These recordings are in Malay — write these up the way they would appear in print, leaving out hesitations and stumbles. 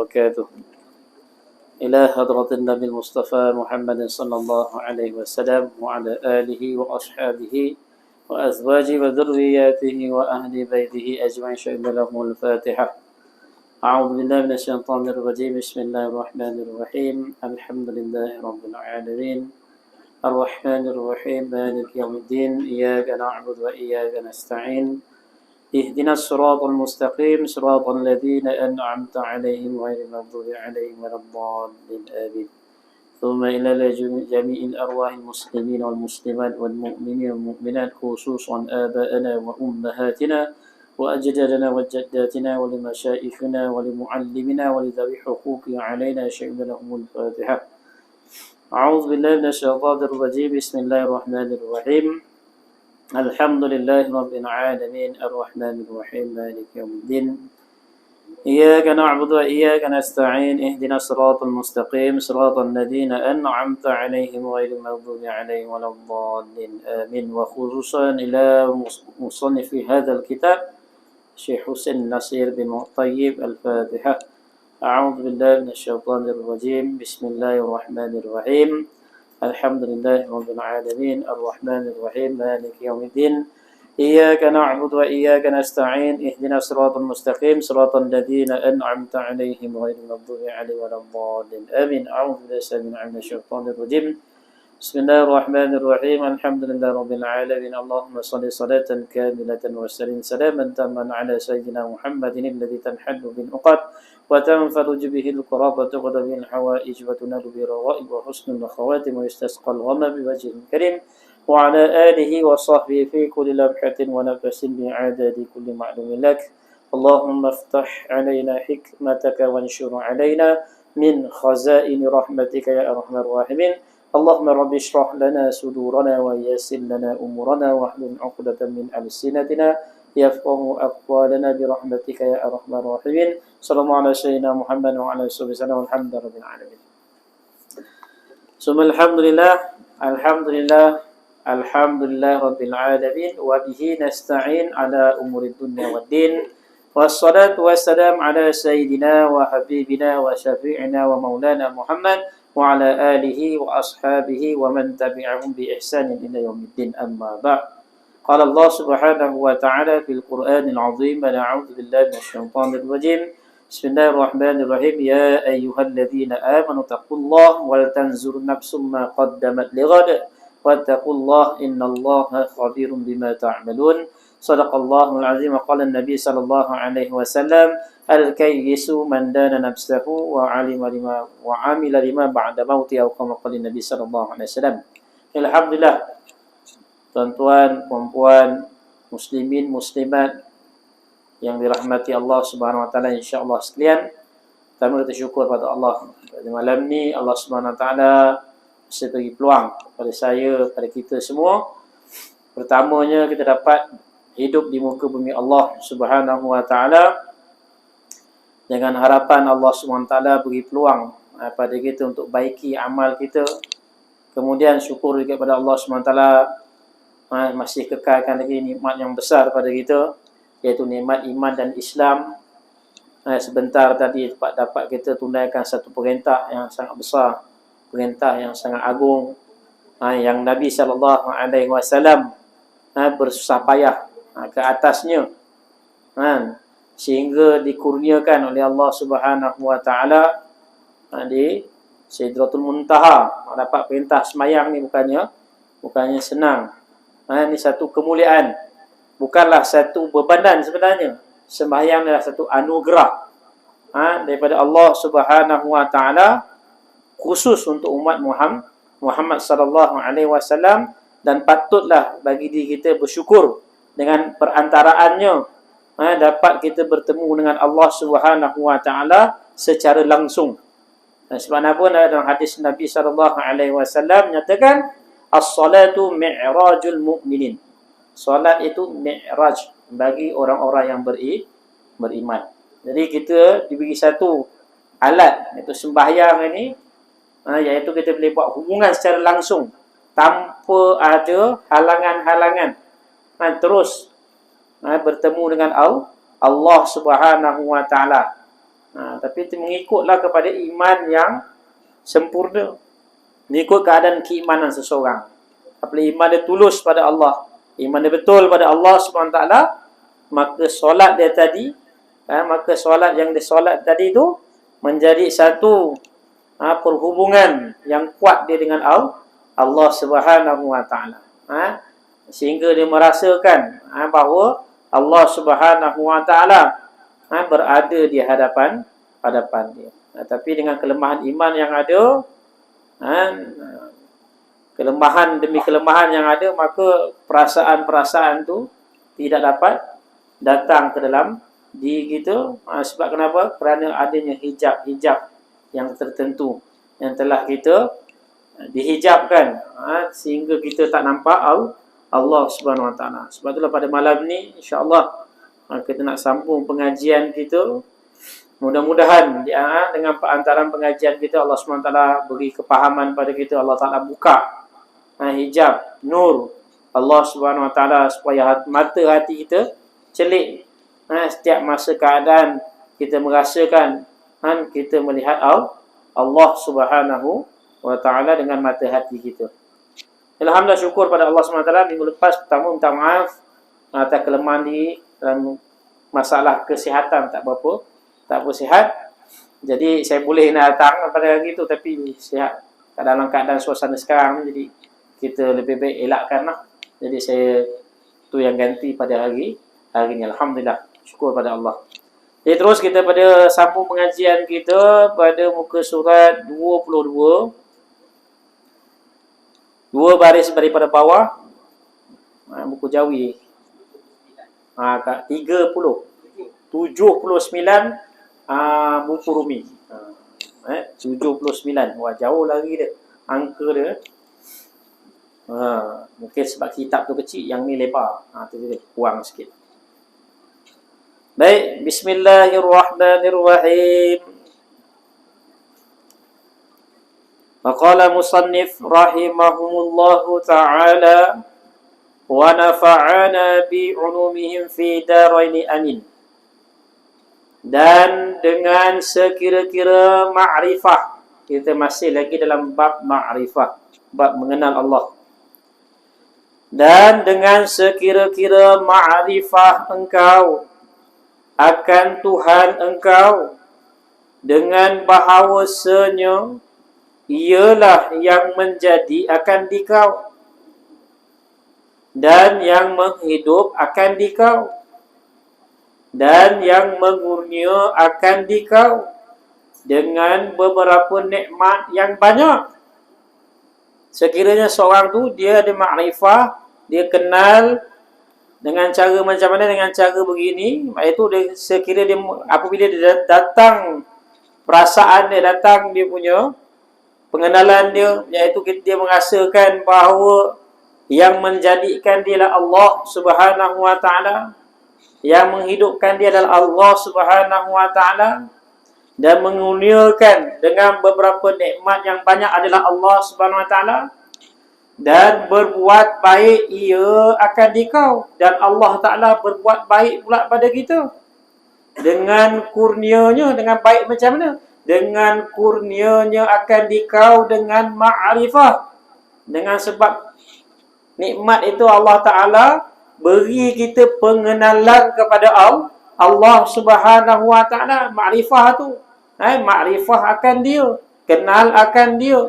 وبركاته. إلى حضرة النبي المصطفى محمد صلى الله عليه وسلم وعلى آله وأصحابه وأزواجه وذرياته وأهل بيته أجمعين شهد لهم الفاتحة. أعوذ بالله من الشيطان الرجيم. بسم الله الرحمن الرحيم. الحمد لله رب العالمين الرحمن الرحيم مالك يوم الدين إياك نعبد وإياك نستعين اهدنا الصراط المستقيم صراط الذين أنعمت عليهم غير المغضوب عليهم ولا الضالين آمين. ثم إلى جميع الأرواح المسلمين والمسلمات والمؤمنين والمؤمنات خصوصا آبائنا وأمهاتنا وأجدادنا وجداتنا ولمشايخنا ولمعلمنا ولذوي حقوق علينا شهد لهم الفاتحة. أعوذ بالله من الشيطان الرجيم. بسم الله الرحمن الرحيم. الحمد لله رب العالمين الرحمن الرحيم مالك يوم الدين إياك نعبد وإياك نستعين اهدنا الصراط المستقيم صراط الذين أنعمت عليهم غير المغضوب عليهم ولا الضالين آمين. وخصوصا إلى مصنف هذا الكتاب شيخ حسين نصير بن طيب الفاتحة. أعوذ بالله من الشيطان الرجيم. بسم الله الرحمن الرحيم. الحمد لله رب العالمين الرحمن الرحيم مالك يوم الدين إياك نعبد وإياك نستعين اهدنا الصراط المستقيم صراط الذين أنعمت عليهم غير المغضوب عليهم ولا الضالين آمين. أعوذ بالله من الشيطان الرجيم. بسم الله الرحمن الرحيم. الحمد لله رب العالمين اللهم صل صلاة كاملة وسلم سلاما تاما على سيدنا محمد الذي تنحل بالعقد وتنفرج به الكرب وتغضى به الحوائج وتنال به الروائب وحسن الخواتم ويستسقى الغمام بوجه كريم وعلى آله وصحبه في كل لمحة ونفس بعدد كل معلوم لك. اللهم افتح علينا حكمتك وانشر علينا من خزائن رحمتك يا أرحم الراحمين. اللهم رب اشرح لنا صدورنا ويسر لنا أمورنا واحلل عقدة من ألسنتنا يفقه أقوالنا برحمتك يا أرحم الراحمين. صلى الله على سيدنا محمد وعلى آله وسلم والحمد لله رب العالمين. ثم الحمد لله الحمد لله رب العالمين وبه نستعين على أمور الدنيا والدين والصلاة والسلام على سيدنا وحبيبنا وشفيعنا ومولانا محمد وعلى آله وأصحابه ومن تبعهم بإحسان إلى يوم الدين. أما بعد. قال الله سبحانه وتعالى في القرآن العظيم. أعوذ بالله من الشيطان الرجيم. بسم الله الرحمن الرحيم. يا أيها الذين آمنوا اتقوا الله ولتنظر نفس ما قدمت لغد واتقوا الله إن الله خبير بما تعملون. صدق الله العظيم. قال النبي صلى الله عليه وسلم الكيس من دان نفسه وعمل لما بعد موته أو كما قال النبي صلى الله عليه وسلم. Alhamdulillah, tuan-tuan, puan-puan, muslimin, muslimat yang dirahmati Allah Subhanahu wa taala insyaallah sekalian. Pertama kita syukur pada Allah. Pada malam ni Allah Subhanahu wa taala masih bagi peluang kepada saya, kepada kita semua. Pertamanya kita dapat hidup di muka bumi Allah Subhanahu wa taala dengan harapan Allah Subhanahu wa taala bagi peluang pada kita untuk baiki amal kita. Kemudian syukur juga kepada Allah Subhanahu wa taala masih kekalkan lagi nikmat yang besar pada kita, iaitu nikmat iman dan Islam. Sebentar tadi dapat kita tunaikan satu perintah yang sangat besar, perintah yang sangat agung, yang Nabi SAW bersusah payah ke atasnya, sehingga dikurniakan oleh Allah Subhanahu wa taala di Sidratul Muntaha. Dapat perintah semayang ni bukannya senang. Ini satu kemuliaan, bukanlah satu bebanan sebenarnya. Sembahyang adalah satu anugerah daripada Allah Subhanahu wa taala khusus untuk umat Muhammad sallallahu alaihi wasallam, dan patutlah bagi diri kita bersyukur dengan perantaraannya dapat kita bertemu dengan Allah Subhanahu wa taala secara langsung. Sebab apa dalam hadis Nabi sallallahu alaihi wasallam menyatakan as-salatu mi'rajul mu'minin. Solat itu mi'raj bagi orang-orang yang beriman. Jadi kita diberi satu alat, iaitu sembahyang ini, iaitu kita boleh buat hubungan secara langsung tanpa ada halangan-halangan. Terus bertemu dengan Allah Subhanahu wa taala. Tapi itu mengikutlah kepada iman yang sempurna. Mengikut keadaan keimanan seseorang. Apabila iman dia tulus pada Allah, iman dia betul pada Allah SWT, maka solat dia tadi, maka solat yang dia solat tadi tu menjadi satu perhubungan yang kuat dia dengan Allah Subhanahu Wa Taala. Sehingga dia merasakan bahawa Allah Subhanahu Wa Taala berada di hadapan dia. Tapi dengan kelemahan iman yang ada, kelemahan demi kelemahan yang ada, maka perasaan-perasaan tu tidak dapat datang ke dalam diri kita. Sebab kenapa? Kerana adanya hijab-hijab yang tertentu yang telah kita dihijabkan, sehingga kita tak nampak Allah Subhanahu Wa Taala. Sebab itulah pada malam ni insya-Allah kita nak sambung pengajian kita. Mudah-mudahan dengan perantaraan pengajian kita, Allah SWT beri kepahaman pada kita. Allah Ta'ala buka hijab, nur Allah SWT, supaya mata hati kita celik. Setiap masa keadaan kita merasakan, kita melihat Allah Subhanahu Wa Ta'ala dengan mata hati kita. Alhamdulillah, syukur pada Allah SWT. Minggu lepas pertama minta maaf atas kelemahan diri dan masalah kesihatan tak berapa sihat. Jadi saya boleh nak datang pada hari itu, tapi sihat dalam keadaan suasana sekarang ni, jadi kita lebih baik elakkanlah. Jadi saya tu yang ganti pada hari ni. Alhamdulillah, syukur pada Allah. Jadi terus kita pada sambung pengajian kita pada muka surat 22, 2 baris daripada bawah, buku Jawi, kat 79 buku Rumi. 79. Wah, jauh lagi dia angka dia. Mungkin sebab kitab tu kecil, yang ni lebar. Tu dia kurang sikit. Baik, bismillahirrahmanirrahim. Faqala musannif rahimahumullahu ta'ala wa nafa'ana bi'ulumihim fi daraini amin. Dan dengan sekira-kira ma'rifah, kita masih lagi dalam bab ma'rifah, bab mengenal Allah. Dan dengan sekira-kira ma'rifah engkau akan Tuhan engkau, dengan bahawasanya ialah yang menjadi akan dikau, dan yang menghidup akan dikau, dan yang mengurnia akan dikau dengan beberapa nikmat yang banyak. Sekiranya seorang tu dia ada makrifah, dia kenal dengan cara macam mana, dengan cara begini, iaitu dia, sekiranya dia, apabila dia datang perasaan dia, datang dia punya pengenalan dia, iaitu dia merasakan bahawa yang menjadikan dia adalah Allah Subhanahu Wa Ta'ala, yang menghidupkan dia adalah Allah Subhanahu Wa Ta'ala, dan mengurniakan dengan beberapa nikmat yang banyak adalah Allah Subhanahu Wa Ta'ala, dan berbuat baik ia akan dikau, dan Allah Ta'ala berbuat baik pula pada kita. Dengan kurnianya, dengan baik macam mana? Dengan kurnianya akan dikau dengan ma'rifah. Dengan sebab nikmat itu Allah Ta'ala beri kita pengenalan kepada Allah Subhanahu Wa Ta'ala. Ma'rifah tu, ma'rifah akan dia, kenal akan dia,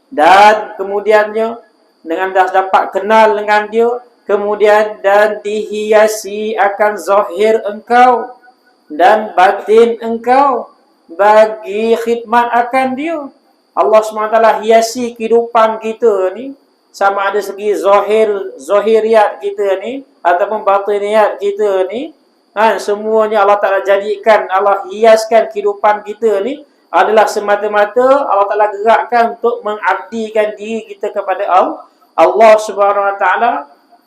dan kemudiannya dengan dah dapat kenal dengan dia, kemudian dan dihiasi akan zahir engkau dan batin engkau bagi khidmat akan dia. Allah SWT hiasi kehidupan kita ni, sama ada segi zahiriyat kita ni ataupun batiniyat kita ni, semuanya Allah Ta'ala jadikan, Allah hiaskan kehidupan kita ni adalah semata-mata Allah Ta'ala gerakkan untuk mengabdikan diri kita kepada Allah Subhanahu Wa Ta'ala,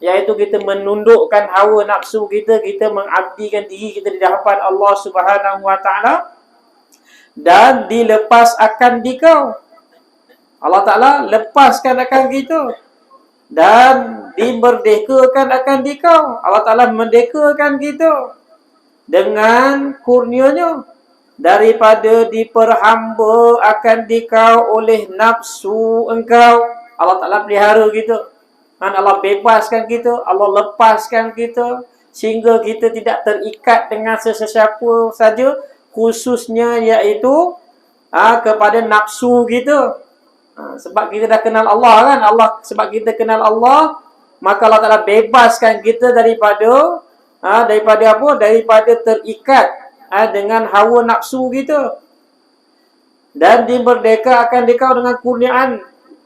iaitu kita menundukkan hawa nafsu kita, kita mengabdikan diri kita di hadapan Allah Subhanahu Wa Ta'ala, dan dilepas akan dikau. Allah Ta'ala lepaskan akan kita dan dimerdekakan akan dikau. Allah Ta'ala merdekakan kita dengan kurnianya, daripada diperhamba akan dikau oleh nafsu engkau. Allah Ta'ala pelihara kita. Dan Allah bebaskan kita, Allah lepaskan kita, sehingga kita tidak terikat dengan sesiapa saja, khususnya iaitu kepada nafsu kita. Sebab kita dah kenal Allah kan, sebab kita kenal Allah, maka Allah Ta'ala bebaskan kita daripada apa? Daripada terikat dengan hawa nafsu kita. Dan dimerdeka akan dikau dengan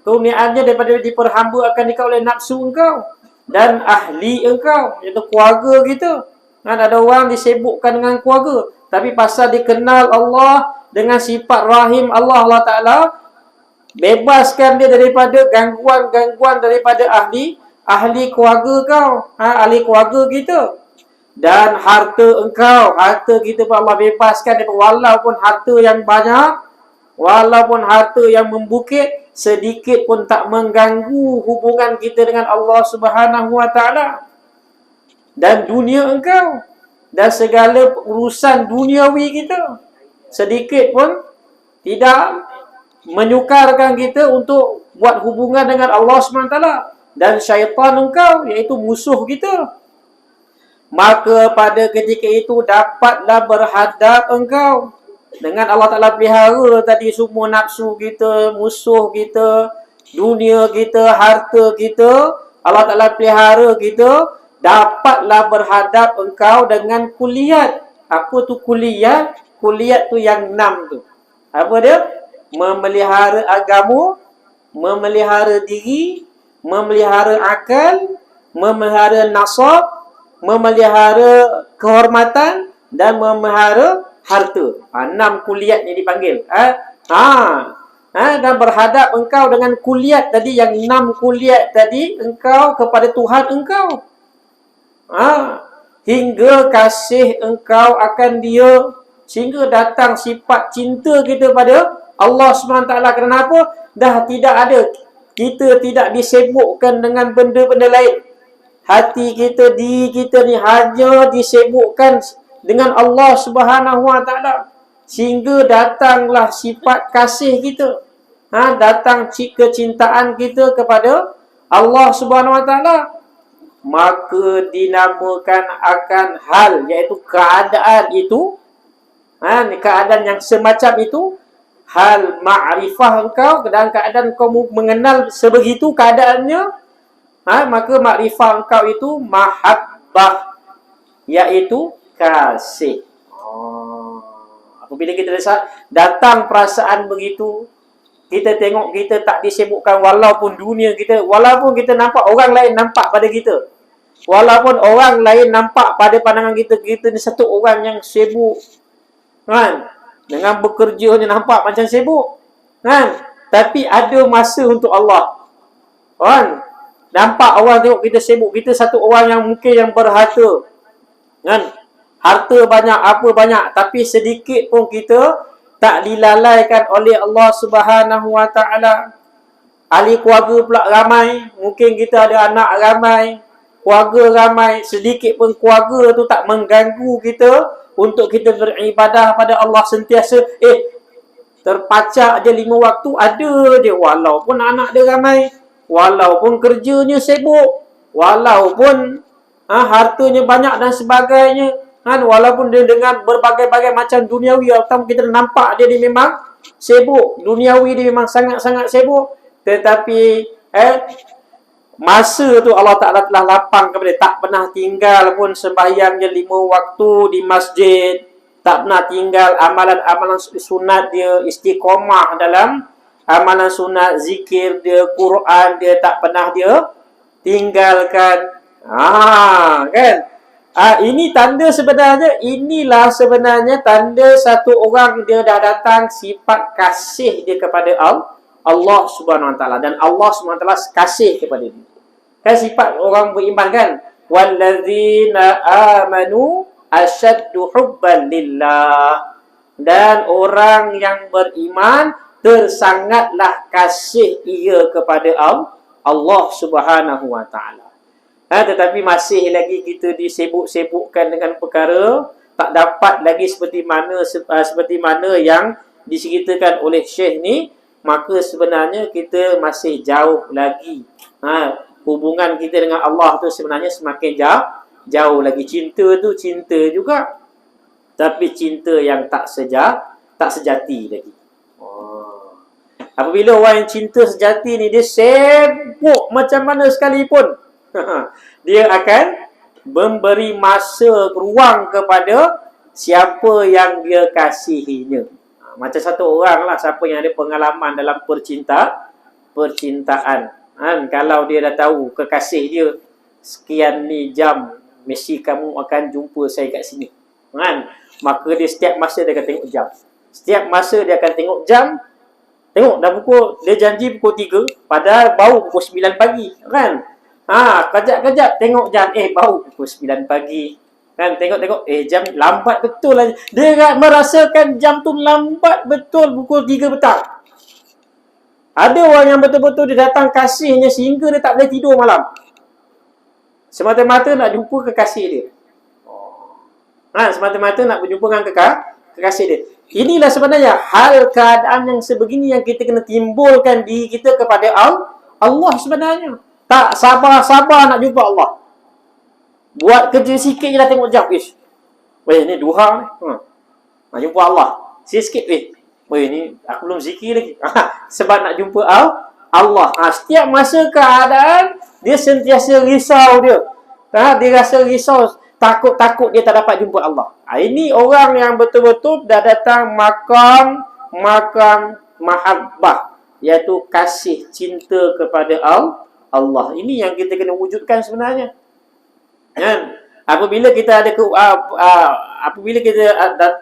kurniaannya daripada diperhamba akan dikau oleh nafsu engkau dan ahli engkau, iaitu keluarga kita. Kan ada orang disibukkan dengan keluarga, tapi pasal dikenal Allah dengan sifat rahim Allah, Allah Ta'ala bebaskan dia daripada gangguan-gangguan daripada ahli keluarga kau, ahli keluarga kita. Dan harta kita pun Allah bebaskan daripada, walaupun harta yang banyak, walaupun harta yang membukit, sedikit pun tak mengganggu hubungan kita dengan Allah Subhanahu Wa Ta'ala. Dan dunia engkau, dan segala urusan duniawi kita, sedikit pun tidak menyukarkan kita untuk buat hubungan dengan Allah SWT. Dan syaitan engkau, iaitu musuh kita, maka pada ketika itu dapatlah berhadap engkau dengan Allah Ta'ala pelihara tadi semua nafsu kita, musuh kita, dunia kita, harta kita. Allah Ta'ala pelihara kita, dapatlah berhadap engkau dengan kuliat. Apa tu kuliat? Kuliat tu yang 6 tu. Apa dia? Memelihara agama, memelihara diri, memelihara akal, memelihara nasab, memelihara kehormatan, dan memelihara harta. 6 kuliat ni dipanggil. Dan berhadap engkau dengan kuliat tadi, yang 6 kuliat tadi, engkau kepada Tuhan engkau. Hingga kasih engkau akan dia, sehingga datang sifat cinta kita pada Allah SWT. Kenapa? Dah tidak ada. Kita tidak disibukkan dengan benda-benda lain. Hati kita, diri kita ni hanya disibukkan dengan Allah Subhanahu Wa Ta'ala. Sehingga datanglah sifat kasih kita. Datang kecintaan kita kepada Allah Subhanahu Wa Ta'ala. Maka dinamakan akan hal, iaitu keadaan itu, keadaan yang semacam itu, hal ma'rifah engkau, dan keadaan kau mengenal sebegitu keadaannya, maka makrifah engkau itu mahabbah, iaitu kasih. Apabila kita datang perasaan begitu, kita tengok kita tak disibukkan, walaupun dunia kita, walaupun kita nampak orang lain nampak pada kita, walaupun orang lain nampak pada pandangan kita, kita ni satu orang yang sibuk, kan? Dengan bekerja ni nampak macam sibuk, kan? Tapi ada masa untuk Allah, kan? Nampak orang tengok kita sibuk, kita satu orang yang mungkin yang berharta, kan? Harta banyak, apa banyak, tapi sedikit pun kita tak dilalaikan oleh Allah Subhanahu Wa Ta'ala. Ahli keluarga pula ramai, mungkin kita ada anak ramai, keluarga ramai, sedikit pun keluarga tu tak mengganggu kita untuk kita beribadah pada Allah sentiasa. Terpacak je 5 waktu ada je, walaupun anak dia ramai, walaupun kerjanya sibuk, walaupun hartanya banyak dan sebagainya, walaupun dia dengan berbagai-bagai macam duniawi, atau kita nampak dia memang sibuk, duniawi dia memang sangat-sangat sibuk, tetapi masa tu Allah Ta'ala telah lapang kepada dia. Tak pernah tinggal pun sembahyangnya 5 waktu di masjid, tak pernah tinggal amalan-amalan sunat dia, istiqomah dalam amalan sunat, zikir dia, Quran dia, tak pernah dia tinggalkan. Kan? Ini tanda sebenarnya, inilah sebenarnya tanda satu orang dia dah datang sifat kasih dia kepada Allah Subhanahu Wa Ta'ala, dan Allah Subhanahu Wa Ta'ala kasih kepada dia. Kan sifat orang beriman kan? Wallazina amanu asyaddu hubban lillah. Dan orang yang beriman tersangatlah kasih ia kepada Allah Subhanahu Wa Ta'ala. Tetapi masih lagi kita disibuk-sibukkan dengan perkara tak dapat lagi seperti mana yang diceritakan oleh Syekh ni, maka sebenarnya kita masih jauh lagi. Hubungan kita dengan Allah tu sebenarnya semakin jauh lagi. Cinta tu cinta juga, tapi cinta yang tak sejati lagi. Apabila orang yang cinta sejati ni, dia sibuk macam mana sekalipun, dia akan memberi masa, ruang kepada siapa yang dia kasihinya. Macam satu orang lah, siapa yang ada pengalaman dalam percintaan. Kalau dia dah tahu kekasih dia, sekian ni jam, mesti kamu akan jumpa saya kat sini. Maka dia setiap masa dia akan tengok jam. Setiap masa dia akan tengok jam. Tengok dah dia janji pukul 3, padahal baru pukul 9 pagi, kan? Kejap-kejap tengok jam, baru pukul 9 pagi. Kan, tengok, jam lambat betul lah. Dia merasakan jam tu lambat betul pukul 3 petang. Ada orang yang betul-betul dia datang kasihnya sehingga dia tak boleh tidur malam. Semata-mata nak jumpa kekasih dia. Semata-mata nak berjumpa dengan kekasih dia. Inilah sebenarnya hal keadaan yang sebegini yang kita kena timbulkan diri kita kepada Allah sebenarnya. Tak sabar-sabar nak jumpa Allah. Buat kerja sikit je dah tengok jam. Ni duha ni. Nak jumpa Allah. Sikit. Ni aku belum zikir lagi. Sebab nak jumpa Allah. Setiap masa keadaan, dia sentiasa risau dia. Dia rasa risau. Takut dia tak dapat jumpa Allah. Ini orang yang betul-betul dah datang makam mahabbah, iaitu kasih cinta kepada Allah. Ini yang kita kena wujudkan sebenarnya. Kan? Apabila kita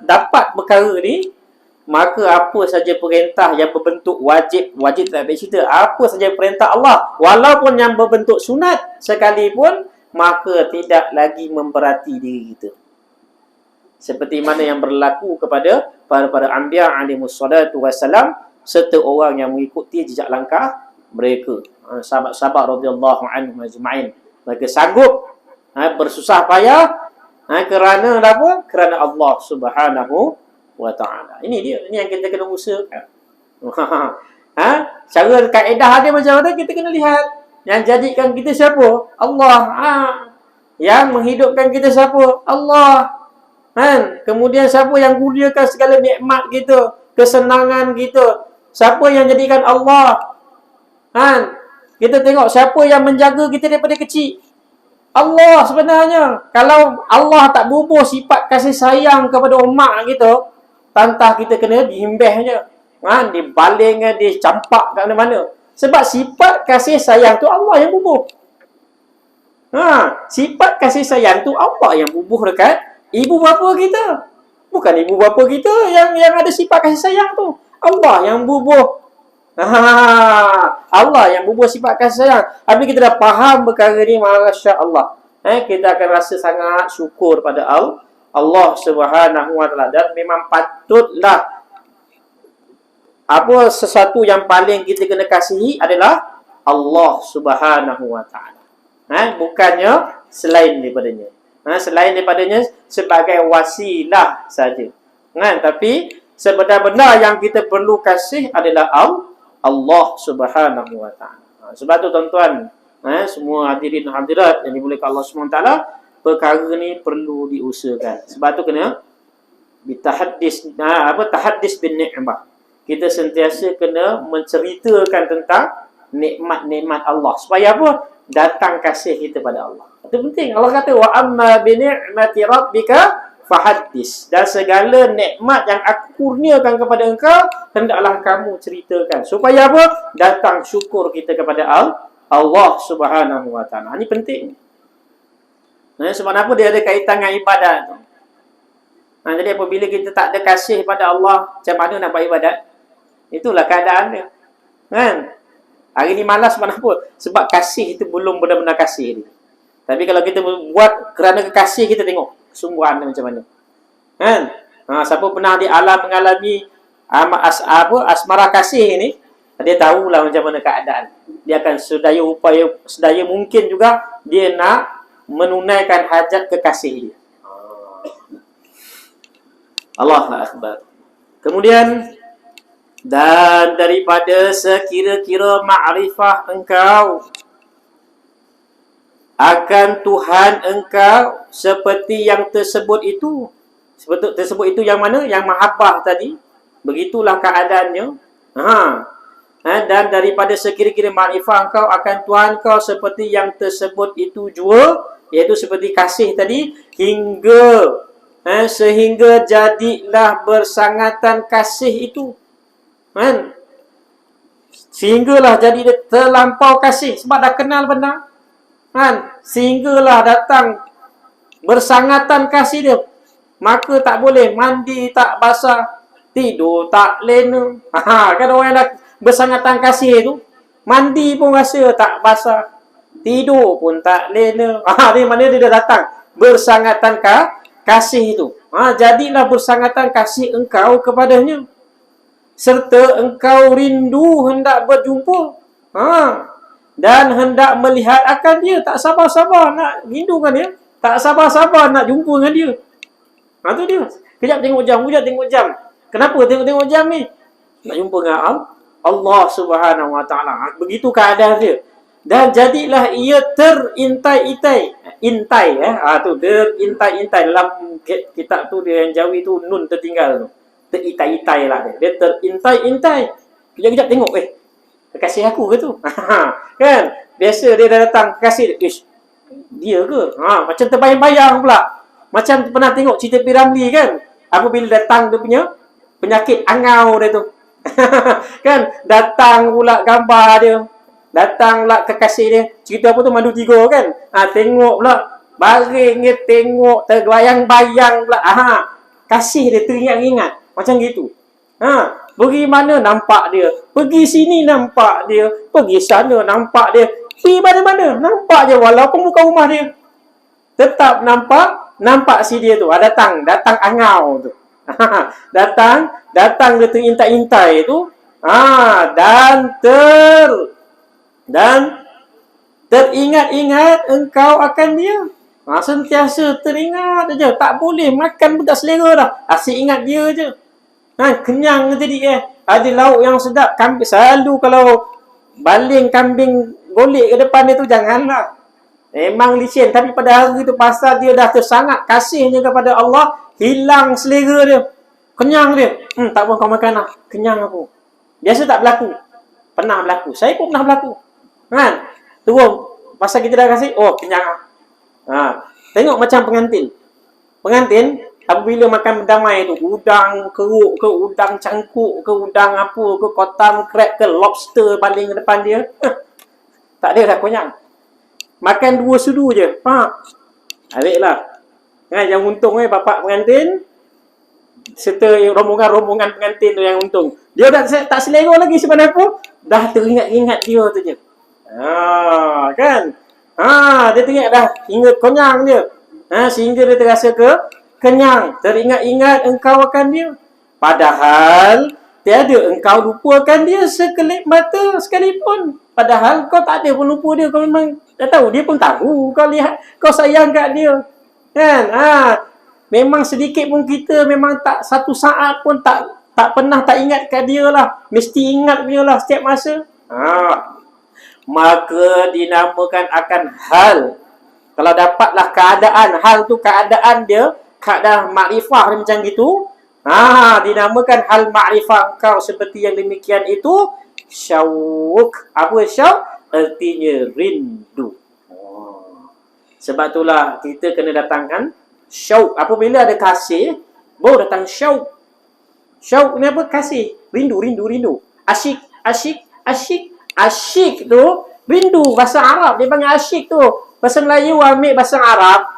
dapat perkara ni, maka apa saja perintah yang berbentuk wajib tak ada cerita. Apa saja perintah Allah, walaupun yang berbentuk sunat sekalipun, maka tidak lagi memberati diri kita. Seperti mana yang berlaku kepada para anbiya alaihimus salatu wassalam, serta orang yang mengikuti jejak langkah mereka. Sahabat-sahabat radhiyallahu anhum ajma'in. Mereka sanggup bersusah payah kerana apa? Kerana Allah Subhanahu wa taala. Ini yang kita kena usahakan. Cara kaedah dia macam mana kita kena lihat. Yang jadikan kita siapa? Allah. Yang menghidupkan kita siapa? Allah. Kemudian siapa yang gunakan segala nikmat kita, kesenangan kita? Siapa yang jadikan Allah? Kita tengok siapa yang menjaga kita daripada kecil? Allah sebenarnya. Kalau Allah tak bubuh sifat kasih sayang kepada umat kita, tantah kita kena dihimbahnya. Dibalingnya, dicampak kat mana-mana. Sebab sifat kasih sayang tu Allah yang bubuh. Sifat kasih sayang tu Allah yang bubuh dekat ibu bapa kita. Bukan ibu bapa kita yang ada sifat kasih sayang tu. Allah yang bubuh. Allah yang bubuh sifat kasih sayang. Apabila kita dah faham perkara ni, Masya Allah, kita akan rasa sangat syukur pada Allah Subhanahu wa taala. Dan memang patutlah sesuatu yang paling kita kena kasihi adalah Allah Subhanahu wa taala. Bukannya selain daripadanya. Selain daripadanya sebagai wasilah saja. Tapi sebenar-benar yang kita perlu kasih adalah Allah Subhanahu wa taala. Sebab tu tuan-tuan, semua hadirin hadirat yang dimuliakan Allah Subhanahu wa taala, perkara ni perlu diusahakan. Sebab tu kena tahaddis bin ni'mah. Kita sentiasa kena menceritakan tentang nikmat-nikmat Allah. Supaya apa? Datang kasih kita pada Allah. Itu penting. Allah kata, wa amma bi ni'mati rabbika fahaddis. Dan segala nikmat yang aku kurniakan kepada engkau, hendaklah kamu ceritakan. Supaya apa? Datang syukur kita kepada Allah Subhanahu wa taala. Ini penting. Sebab apa dia ada kaitan dengan ibadat tu? Jadi apabila kita tak ada kasih pada Allah, macam mana nak buat ibadat? Itulah keadaan dia. Hari ni malas sebab apa? Sebab kasih itu belum benar-benar kasih dia. Tapi kalau kita buat kerana kekasih, kita tengok kesungguhan dia macam mana. Siapa pernah di alam mengalami asmara kasih ni, dia tahulah macam mana keadaan. Dia akan sedaya mungkin juga dia nak menunaikan hajat kekasih dia. Allahu Akbar. Kemudian, dan daripada sekira-kira makrifah engkau akan Tuhan engkau seperti yang tersebut itu. Seperti tersebut itu yang mana? Yang mahabbah tadi. Begitulah keadaannya. Dan daripada sekira-kira makrifah engkau akan Tuhan engkau seperti yang tersebut itu jua, iaitu seperti kasih tadi, hingga sehingga jadilah bersangatan kasih itu. Sehinggalah jadi dia terlampau kasih sebab dah kenal benar. Sehinggalah datang bersangatan kasih dia. Maka tak boleh mandi tak basah, tidur tak lena. Kan orang yang dah bersangatan kasih tu, mandi pun rasa tak basah, tidur pun tak lena. Ni mana dia dah datang bersangatan kasih itu. Jadilah bersangatan kasih engkau kepadanya, serta engkau rindu hendak berjumpa, dan hendak melihat akan dia. Tak sabar-sabar nak rindukan dia, tak sabar-sabar nak jumpa dengan dia. Tu dia. Kejap tengok jam, kejap tengok jam. Kenapa tengok-tengok jam ni? Nak jumpa dengan Allah Subhanahu Wa Taala. Begitu keadaan dia. Dan jadilah ia terintai-intai. Intai, tu terintai-intai. Dalam kitab tu dia yang Jawi tu nun tertinggal tu. Teritai-itai lah dia. Dia terintai-intai. Kejap-kejap tengok, kasih aku ke tu? Kan? Biasa dia dah datang, kasih dia. Dia ke? Macam terbayang-bayang pula. Macam pernah tengok cerita Piramli kan? Apabila datang dia punya penyakit angau dia tu. Kan? Datang pula gambar dia. Datang pula kekasih dia. Cerita apa tu? Mandu 3 kan? Tengok pula. Baring dia tengok. Terbayang-bayang pula. Kasih dia teringat-ingat. Macam gitu. Pergi mana nampak dia. Pergi sini nampak dia. Pergi sana nampak dia. Pergi mana-mana nampak je. Walaupun bukan rumah dia, tetap nampak si dia tu. Datang angau tu. datang dia terintai-intai tu. Dan teringat-ingat engkau akan dia. Sentiasa teringat aja. Tak boleh makan pun tak selera dah. Asyik ingat dia je. Kenyang jadi ada lauk yang sedap. Kambing selalu kalau baling kambing golek ke depan dia tu, janganlah. Memang licin. Tapi pada hari tu pasal dia dah tersangat kasihnya kepada Allah, hilang selera dia. Kenyang dia. Tak apa kau makan lah. Kenyang aku. Biasa tak berlaku. Pernah berlaku. Saya pun pernah berlaku. Turun. Pasal kita dah kasih, kenyang lah. Tengok macam pengantin. Pengantin, apabila makan berdamai tu, udang keruk ke, udang cangkuk ke, udang apa ke, kotam crab ke, lobster paling ke depan dia. Tak ada dah kenyang. Makan 2 sudu je. Aliklah. Yang untung bapak pengantin serta rombongan-rombongan pengantin tu yang untung. Dia dah tak selera lagi sebenarnya apa? Dah teringat-ingat dia tu je. Kan? Dia teringat dah hingga kenyang dia. Sehingga dia terasa kenyang. Teringat-ingat engkau akan dia. Padahal tiada engkau lupakan dia sekelip mata sekalipun. Padahal kau tak ada pun lupa dia. Kau memang dah tahu. Dia pun tahu kau lihat, kau sayang kat dia. Kan? Memang sedikit pun kita memang tak satu saat pun tak pernah tak ingat kat dia lah. Mesti ingat dia lah setiap masa. Maka dinamakan akan hal. Kalau dapatlah keadaan, hal tu keadaan dia, keadaan makrifah dia macam gitu. Dinamakan hal makrifah kau seperti yang demikian itu. Syauq. Apa syauq? Artinya rindu. Sebab itulah kita kena datangkan syauq. Apabila ada kasih, baru datang syauq. Syauq ni apa? Kasih. Rindu. Asyik. Asyik tu rindu. Bahasa Arab dia panggil asyik tu. Bahasa Melayu ambil bahasa Arab.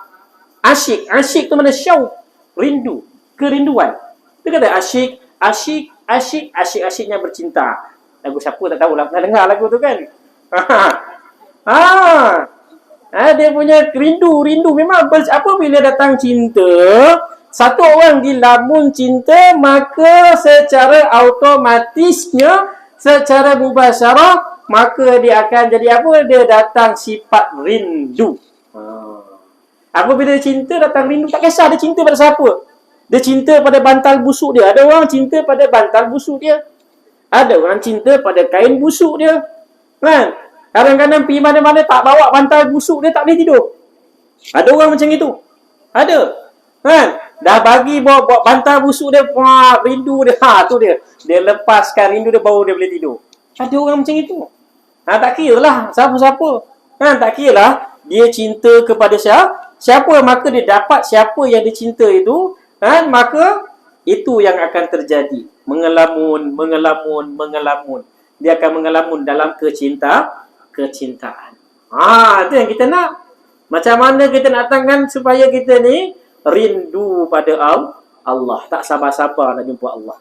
Asyik tu mana syauq? Rindu. Kerinduan. Dia kata asyiknya bercinta. Lagu siapa tak tahulah. Pernah dengar lagu tu kan? Dia punya rindu. Memang apabila datang cinta, satu orang dilamun cinta, maka secara automatisnya, secara mubasyarah, maka dia akan jadi apa? Dia datang sifat rindu. Apabila cinta datang rindu, tak kisah dia cinta pada siapa. Dia cinta pada bantal busuk dia. Ada orang cinta pada bantal busuk dia. Ada orang cinta pada kain busuk dia. Kan? Kadang-kadang pergi mana-mana tak bawa bantal busuk dia tak boleh tidur. Ada orang macam itu. Ada. Kan? Dah bagi bawa bantal busuk dia, wah, rindu dia. Tu dia. Dia lepaskan rindu dia baru dia boleh tidur. Ada orang macam itu. Tak kira lah siapa-siapa. Tak kira lah dia cinta kepada siapa, maka dia dapat siapa yang dia cinta itu, maka itu yang akan terjadi. Mengelamun. Dia akan mengelamun dalam kecintaan. Itu yang kita nak. Macam mana kita nak datangkan supaya kita ni rindu pada Allah. Tak sabar-sabar nak jumpa Allah.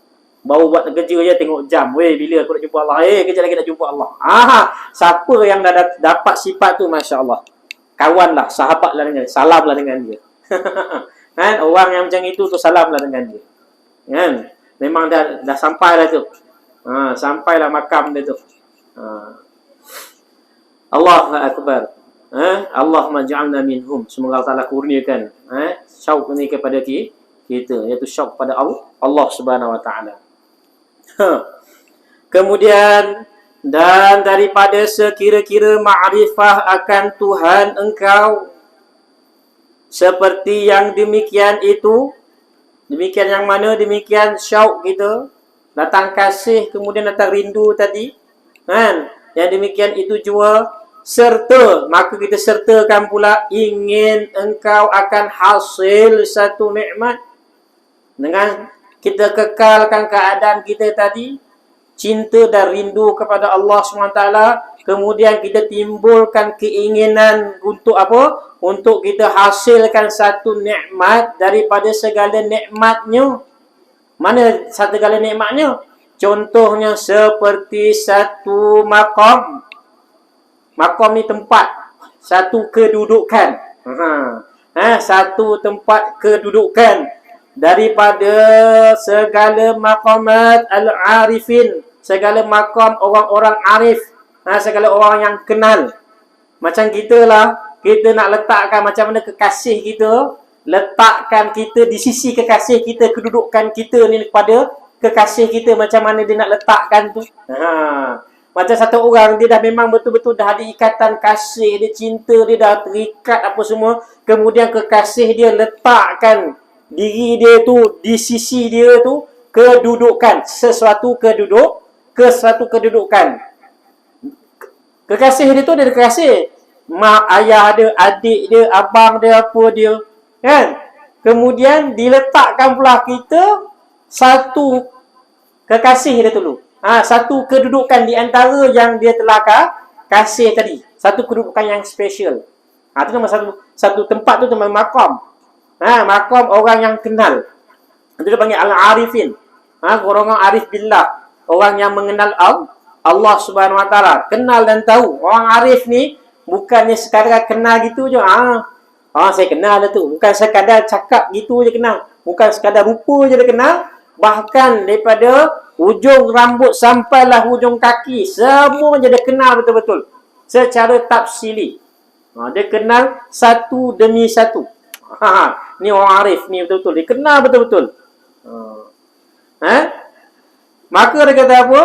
Baru buat kerja je tengok jam. Weh, bila aku nak jumpa Allah? Kejap lagi nak jumpa Allah. Siapa yang dah dapat sifat tu, Masya Allah. Kawanlah, sahabatlah dengan dia. Salamlah dengan dia. Orang yang macam itu tu salamlah dengan dia. Memang dah sampailah tu. Sampailah makam dia tu. Allahu Akbar. Allahumma ja'alna minhum. Semoga Allah Ta'ala kurniakan syauq ni kepada kita, iaitu syauq pada Allah Subhanahu Wa Ta'ala. Kemudian, dan daripada sekira-kira ma'rifah akan Tuhan engkau, seperti yang demikian itu, demikian yang mana, demikian syauq kita, datang kasih, kemudian datang rindu tadi, yang demikian itu jua, serta, maka kita sertakan pula ingin engkau akan hasil satu nikmat. Dengan kita kekalkan keadaan kita tadi, cinta dan rindu kepada Allah SWT, kemudian kita timbulkan keinginan untuk apa? Untuk kita hasilkan satu nikmat daripada segala nikmatnya. Mana segala nikmatnya? Contohnya seperti satu maqam. Maqam ni tempat, satu kedudukan. Satu tempat kedudukan daripada segala maqamat al-arifin, segala maqam orang-orang arif, segala orang yang kenal. Macam kita lah, kita nak letakkan macam mana kekasih kita, letakkan kita di sisi kekasih kita, kedudukan kita ni kepada kekasih kita, macam mana dia nak letakkan tu. Macam satu orang, dia dah memang betul-betul dah ada ikatan kasih, dia cinta, dia dah terikat apa semua. Kemudian kekasih dia letakkan diri dia tu, di sisi dia tu, kedudukan. Sesuatu kedudukan. Kekasih dia tu, dia ada kekasih. Mak, ayah dia, adik dia, abang dia, apa dia. Kan? Kemudian diletakkan pula kita satu kekasih dia dulu. Satu kedudukan di antara yang dia telah kasih tadi. Satu kedudukan yang special. Itu nama satu tempat tu nama maqam. Maqam orang yang kenal. Itu dia panggil al-arifin. Orang arif billah. Orang yang mengenal Allah Subhanahu Wa Ta'ala. Kenal dan tahu. Orang arif ni bukannya sekadar kenal gitu je. Saya kenal dah tu. Bukan sekadar cakap gitu je kenal. Bukan sekadar rupa je dia kenal. Bahkan daripada hujung rambut sampailah hujung kaki, semua je dia kenal betul-betul. Secara tafsili. Dia kenal satu demi satu. Ni orang arif ni betul-betul. Dia kenal betul-betul. Maka dia kata apa?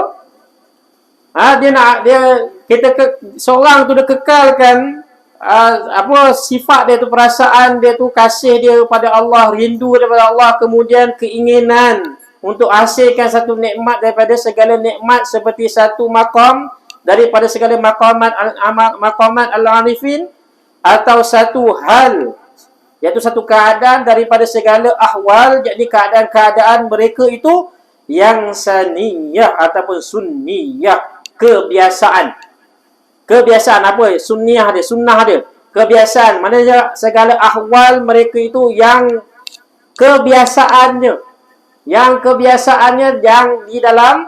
Seorang tu dia kekalkan sifat dia tu, perasaan dia tu, kasih dia kepada Allah, rindu daripada Allah, kemudian keinginan untuk hasilkan satu nikmat daripada segala nikmat, seperti satu maqam daripada segala maqamat al-arifin, atau satu hal, iaitu satu keadaan daripada segala ahwal, yakni keadaan-keadaan mereka itu yang saniyah ataupun sunniyah, kebiasaan. Kebiasaan apa? Sunniyah dia, sunnah dia. Kebiasaan, maknanya segala ahwal mereka itu yang kebiasaannya. Yang kebiasaannya yang di dalam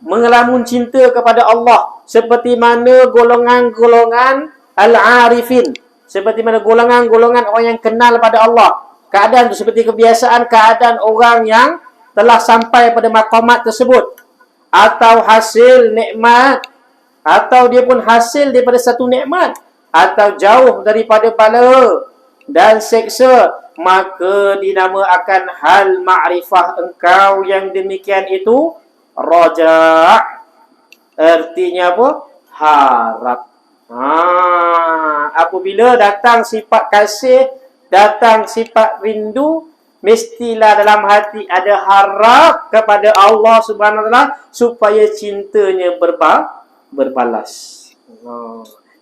mengelamun cinta kepada Allah. Seperti mana golongan-golongan al-arifin. Seperti mana golongan-golongan orang yang kenal pada Allah. Keadaan itu seperti kebiasaan keadaan orang yang telah sampai pada maqamat tersebut. Atau hasil nikmat. Atau dia pun hasil daripada satu nikmat. Atau jauh daripada bala. dan seksa, maka dinamakan hal ma'rifah engkau yang demikian itu raja'. Artinya apa? Harap. Apabila datang sifat kasih, datang sifat rindu, mestilah dalam hati ada harap kepada Allah Subhanahu Wa Taala supaya cintanya berbalas.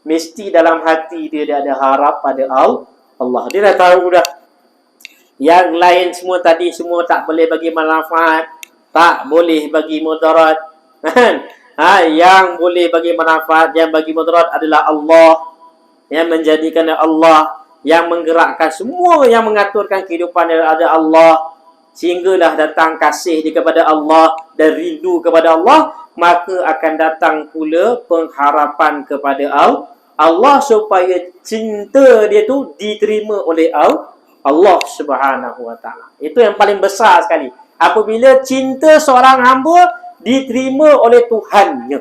Mesti dalam hati dia ada harap pada Allah. Dia dah tahu dah. Yang lain semua tadi semua tak boleh bagi manfaat, tak boleh bagi mudarat. Yang boleh bagi manfaat, yang bagi mudarat adalah Allah. Yang menjadikan Allah, yang menggerakkan semua, yang mengaturkan kehidupan ada Allah. Sehinggalah datang kasih dia kepada Allah dan rindu kepada Allah, maka akan datang pula pengharapan kepada Allah supaya cinta dia tu diterima oleh Allah Subhanahu Wa Taala. Itu yang paling besar sekali. Apabila cinta seorang hamba diterima oleh Tuhannya.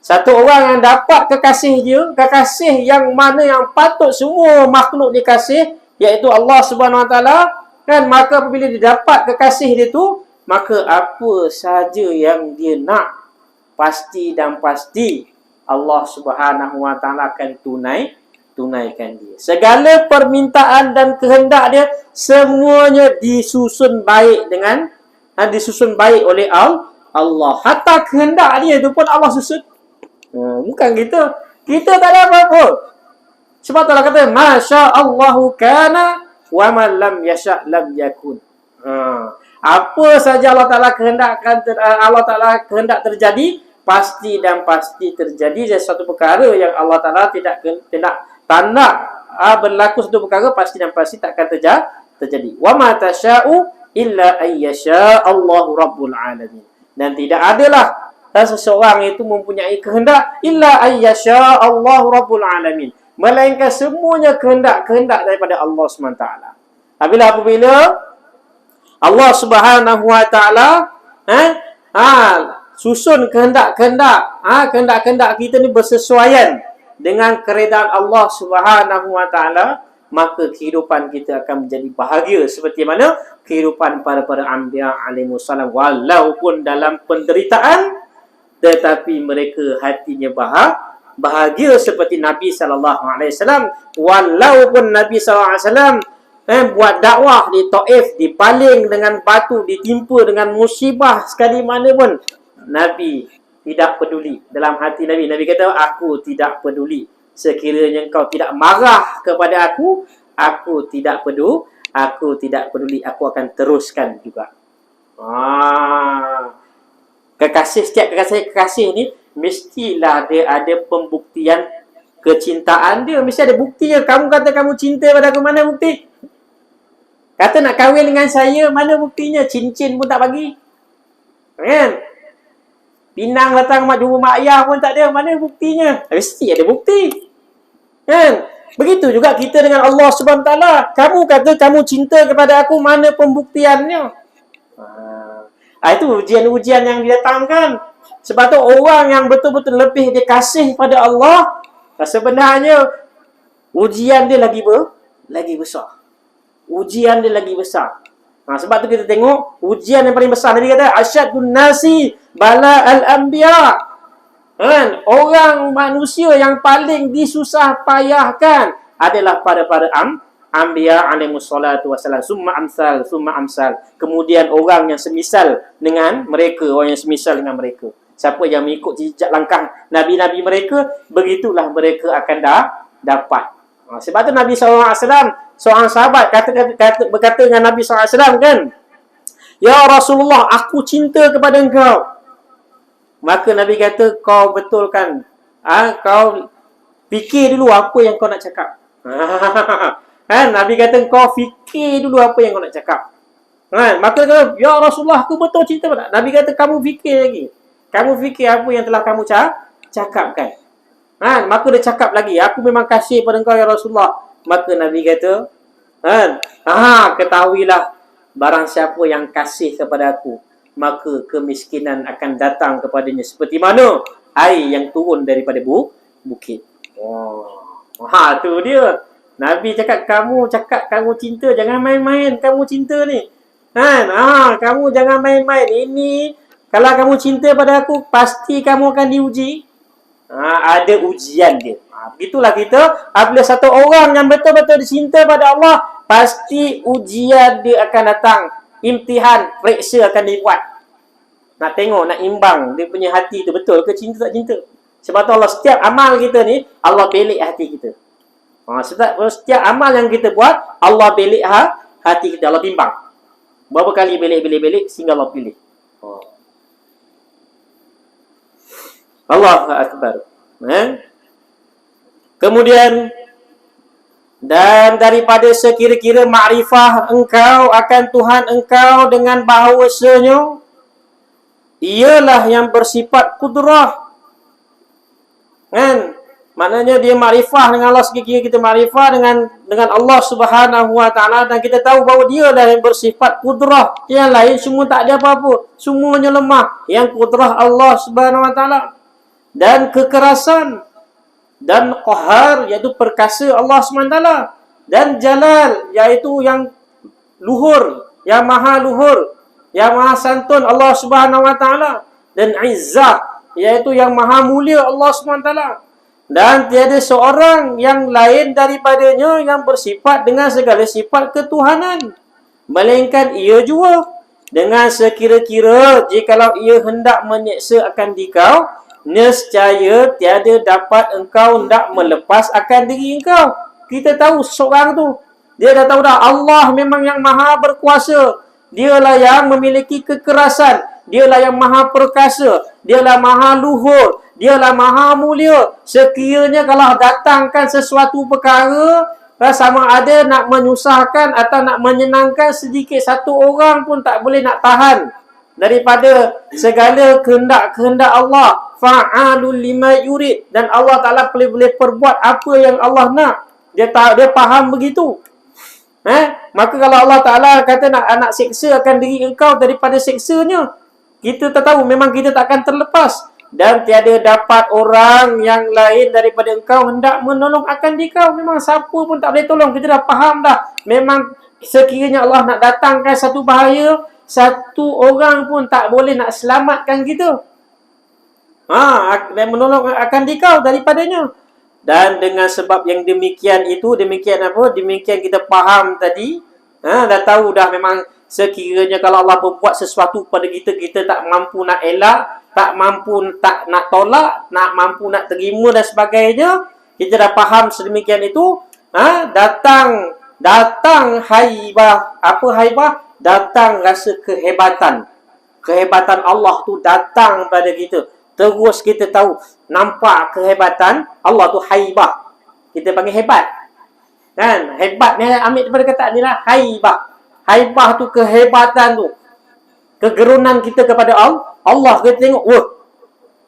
Satu orang yang dapat kekasih dia, kekasih yang mana yang patut semua makhluk dikasih, iaitu Allah Subhanahu Wa Taala, kan, maka apabila dia dapat kekasih dia tu, maka apa saja yang dia nak, pasti dan pasti Allah Subhanahu Wa Taala akan tunaikan dia. Segala permintaan dan kehendak dia semuanya disusun baik baik oleh Allah. Hatta kehendak dia tu pun Allah susun. Bukan kita. Kita tak ada apa-apa. Sebab Allah kata, Masya Allahu kana wa man lam yasha' lam yakun. Apa saja Allah Ta'ala kehendak terjadi, pasti dan pasti terjadi. Sesuatu perkara yang Allah Ta'ala tidak nak berlaku satu perkara, pasti dan pasti takkan terjadi. Wa ma tasha'u illa ayyasha Allahu Rabbul Alamin. Dan tidak adalah seseorang itu mempunyai kehendak illa ayyasha Allahu Rabbul Alamin, melainkan semuanya kehendak daripada Allah SWT. Apabila Allah Subhanahu Wa Taala susun kehendak kita ni bersesuaian dengan keredaan Allah Subhanahu Wa Taala, maka kehidupan kita akan menjadi bahagia seperti mana kehidupan para anbiya alaihissalam, walaupun dalam penderitaan, tetapi mereka hatinya bahagia seperti Nabi SAW. Walaupun Nabi SAW buat dakwah di Taif, dipaling dengan batu, ditimpa dengan musibah sekali mana pun, Nabi tidak peduli. Dalam hati Nabi kata, aku tidak peduli. Sekiranya engkau tidak marah kepada aku tidak peduli. Aku akan teruskan juga. Setiap kekasih ni mestilah dia ada pembuktian kecintaan dia. Mesti ada buktinya. Kamu kata kamu cinta pada aku, mana bukti? Kata nak kahwin dengan saya, mana buktinya? Cincin pun tak bagi. Kan? Pinang datang jumpa mak ayah pun tak ada. Mana buktinya? Mesti ada bukti. Kan? Begitu juga kita dengan Allah Subhanahu Wa Taala. Kamu kata kamu cinta kepada aku, mana pembuktiannya? Itu ujian-ujian yang didatangkan. Sebab tu orang yang betul-betul lebih dikasih pada Allah, sebenarnya ujian dia lagi besar. Ujian dia lagi besar. Sebab tu kita tengok ujian yang paling besar. Nabi kata, asyadun nasi bala al-anbiya. Orang manusia yang paling disusah payahkan adalah para anbiya alaihissalatu wassalam, summa amsal. Kemudian orang yang semisal dengan mereka, siapa yang mengikut jejak langkah nabi-nabi mereka, begitulah mereka akan dapat. Sebab tu Nabi SAW, seorang sahabat berkata dengan Nabi SAW, kan, ya Rasulullah, aku cinta kepada engkau. Maka Nabi kata, kau betulkan, kau fikir dulu apa yang kau nak cakap. Nabi kata, kau fikir dulu apa yang kau nak cakap. Maka kata, ya Rasulullah, aku betul cinta pada. Nabi kata, kamu fikir lagi. Kamu fikir apa yang telah kamu cakapkan. Maka dia cakap lagi, aku memang kasih pada engkau ya Rasulullah. Maka Nabi kata, ketahuilah, barang siapa yang kasih kepada aku, maka kemiskinan akan datang kepadanya seperti mana air yang turun daripada bukit. Tu dia. Nabi cakap kamu cinta, jangan main-main kamu cinta ni. Kan? Kamu jangan main-main. Ini kalau kamu cinta pada aku, pasti kamu akan diuji. Ada ujian dia. Begitulah kita, apabila satu orang yang betul-betul dicinta pada Allah, pasti ujian dia akan datang. Imtihan, periksa akan dibuat. Nak tengok, nak imbang dia punya hati tu betul ke cinta tak cinta. Sebab tu Allah, setiap amal kita ni, Allah belik hati kita. Setiap amal yang kita buat, Allah belik hati kita, Allah timbang. Berapa kali belik sehingga Allah pilih. Allahu Akbar. Kemudian, dan daripada sekira-kira makrifah engkau akan Tuhan engkau dengan bahawasanya ialah yang bersifat kudrah. Kan? Maknanya dia makrifah dengan Allah, sekira-kira kita makrifah dengan Allah Subhanahu wa taala, dan kita tahu bahawa dia lah yang bersifat kudrah. Yang lain semua tak ada apa-apa, semuanya lemah. Yang kudrah Allah Subhanahu wa taala. Dan kekerasan dan qahar, iaitu perkasa Allah SWT, dan jalal, iaitu yang luhur, yang maha luhur, yang maha santun Allah Subhanahu wa taala, dan izzah, iaitu yang maha mulia Allah SWT. Dan tiada seorang yang lain daripadanya yang bersifat dengan segala sifat ketuhanan, melainkan ia juga dengan sekira-kira jikalau ia hendak menyeksa akan dikau, nescaya tiada dapat engkau hendak melepas akan diri engkau. Kita tahu seorang tu, dia dah tahu dah Allah memang yang maha berkuasa. Dialah yang memiliki kekerasan. Dialah yang maha perkasa. Dialah maha luhur. Dialah maha mulia. Sekiranya kalau datangkan sesuatu perkara, sama ada nak menyusahkan atau nak menyenangkan sedikit, satu orang pun tak boleh nak tahan daripada segala kehendak-kehendak Allah. Fa'alul lima yurid. Dan Allah Ta'ala boleh perbuat apa yang Allah nak. Dia faham begitu. Maka kalau Allah Ta'ala kata nak seksa akan diri engkau daripada seksanya, kita tak tahu, memang kita tak akan terlepas. Dan tiada dapat orang yang lain daripada engkau hendak menolong akan dikau. Memang siapa pun tak boleh tolong. Kita dah faham dah. Memang sekiranya Allah nak datangkan satu bahaya, satu orang pun tak boleh nak selamatkan kita. Dan menolong akan dikau daripadanya. Dan dengan sebab yang demikian itu, demikian kita faham tadi. Dah tahu dah memang sekiranya kalau Allah berbuat sesuatu pada kita, kita tak mampu nak elak, tak mampu tak nak tolak, nak mampu nak terima dan sebagainya. Kita dah faham sedemikian itu. Datang haibah. Apa haibah? Datang rasa kehebatan. Kehebatan Allah tu datang pada kita. Terus kita tahu, nampak kehebatan Allah tu haibah. Kita panggil hebat. Kan? Hebat ni ambil daripada kata ni lah, haibah. Haibah tu kehebatan tu. Kegerunan kita kepada Allah. Kita tengok,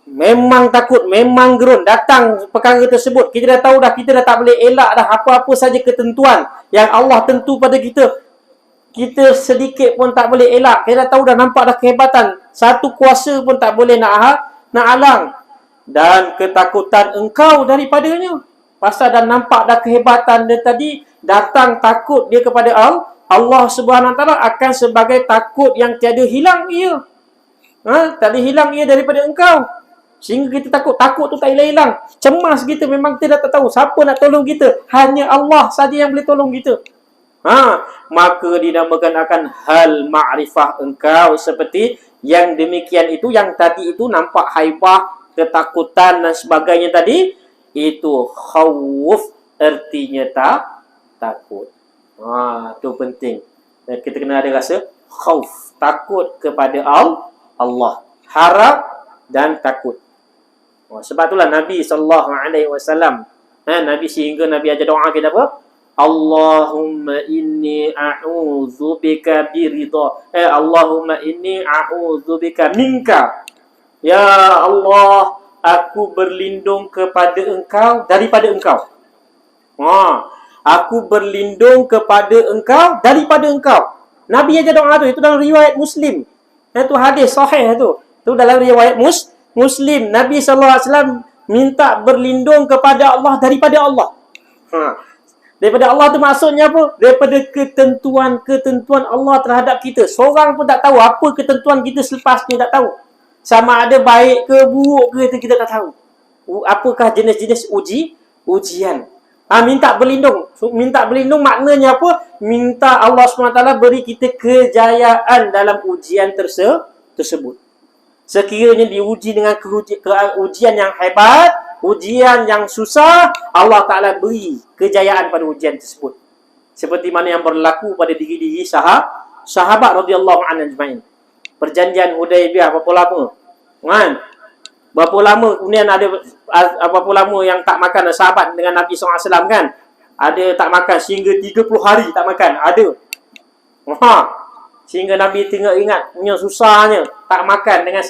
memang takut, memang gerun. Datang perkara tersebut. Kita dah tahu dah, kita dah tak boleh elak dah apa-apa saja ketentuan yang Allah tentu pada kita. Kita sedikit pun tak boleh elak. Kita dah tahu dah, nampak dah kehebatan. Satu kuasa pun tak boleh nak alang. Dan ketakutan engkau daripadanya. Pasal dah nampak dah kehebatan dia tadi, datang takut dia kepada Allah Subhanahu Wa Taala akan sebagai takut yang tiada hilang ia. Tak ada hilang ia daripada engkau. Sehingga kita takut tu tak hilang. Cemas kita, memang kita dah tak tahu siapa nak tolong kita. Hanya Allah saja yang boleh tolong kita. Maka dinamakan akan hal ma'rifah engkau seperti yang demikian itu. Yang tadi itu nampak haibah, ketakutan dan sebagainya tadi, itu khawuf, artinya takut. Itu penting. Dan kita kena ada rasa khawf, takut kepada Allah, harap dan takut. Sebab itulah Nabi SAW, Nabi sehingga Nabi ajar doa kita apa? Allahumma inni a'udzubika biridha. Allahumma inni a'udzubika minka. Ya Allah, aku berlindung kepada engkau daripada engkau. Aku berlindung kepada engkau daripada engkau. Nabi ajar doa tu. Itu dalam riwayat Muslim. Itu hadis sahih tu. Itu dalam riwayat Muslim. Nabi SAW minta berlindung kepada Allah daripada Allah. Ha. Daripada Allah tu maksudnya apa? Daripada ketentuan Allah terhadap kita. Seorang pun tak tahu apa ketentuan kita selepas ni, tak tahu. Sama ada baik ke buruk ke, kita tak tahu. Apakah jenis-jenis ujian? Minta berlindung. Minta berlindung maknanya apa? Minta Allah SWT beri kita kejayaan dalam ujian tersebut. Sekiranya diuji dengan ujian yang hebat, ujian yang susah, Allah Ta'ala beri kejayaan pada ujian tersebut. Seperti mana yang berlaku pada diri-diri sahabat radhiyallahu anhum ajma'in. Perjanjian Hudaibiyah berapa lama? Kan? Berapa lama kemudian ada berapa lama yang tak makan sahabat dengan Nabi SAW kan? Ada tak makan sehingga 30 hari tak makan. Ada. Sehingga Nabi tengok ingat punya susahnya tak makan dengan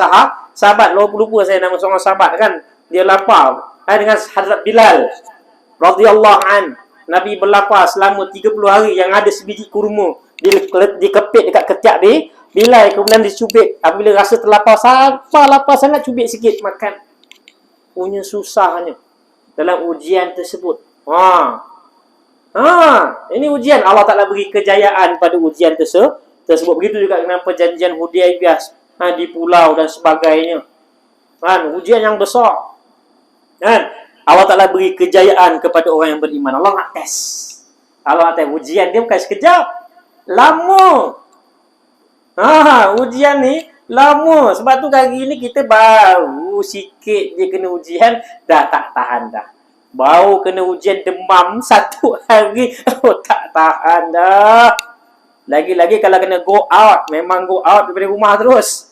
sahabat. Lupa saya nama seorang sahabat kan. Dia lapar. Dengan Hazrat Bilal radhiyallahu an. Nabi berlapar selama 30 hari yang ada sebiji kurma dikepit dekat ketiak Bilal, kemudian dicubit. Apabila rasa terlapar, lapar sangat, cubit sikit makan. Punya susahnya dalam ujian tersebut. Ini ujian. Allah Ta'ala beri kejayaan pada ujian tersebut. Begitu juga dengan perjanjian Hudaibiyah di pulau dan sebagainya. Ujian yang besar. Allah Ta'ala beri kejayaan kepada orang yang beriman. Allah nak test. Allah nak test. Ujian dia bukan sekejap. Lama. Ujian ni lama. Sebab tu kali ni kita baru sikit je kena ujian, dah tak tahan dah. Baru kena ujian demam 1 hari, tak tahan dah. Lagi-lagi kalau kena go out, memang go out daripada rumah terus.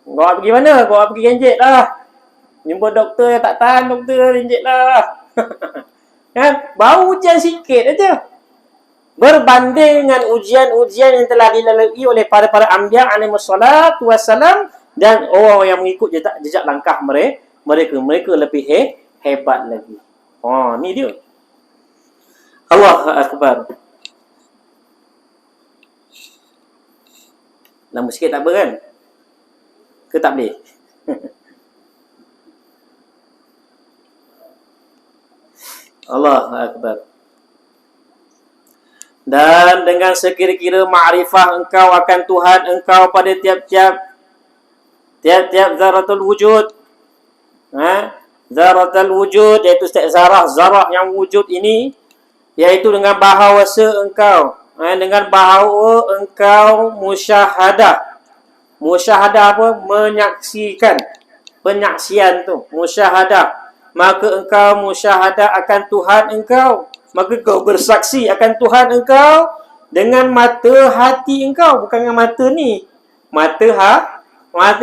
Go out pergi mana? Go out pergi Genjit lah. Jumpa doktor, tak tahan doktor, Genjit lah. Kan? Baru ujian sikit aja. Berbanding dengan ujian-ujian yang telah dilalui oleh para anbiya alaihi wassalatu wassalam dan orang yang mengikut jejak langkah mereka lebih hebat lagi. Ni dia. Allahu akbar. Lama sikit tak apa kan? Ke tak boleh? Allahu akbar. Dan dengan sekira-kira ma'rifah engkau akan Tuhan engkau pada tiap-tiap zaratul wujud. Zaratul wujud, iaitu setiap zarah yang wujud ini, iaitu dengan bahawasa engkau. Dengan bahawa engkau musyahadah. Musyahadah apa? Menyaksikan. Penyaksian tu. Musyahadah. Maka engkau musyahadah akan Tuhan engkau. Maka kau bersaksi akan Tuhan engkau dengan mata hati engkau. Bukan dengan mata ni. Mata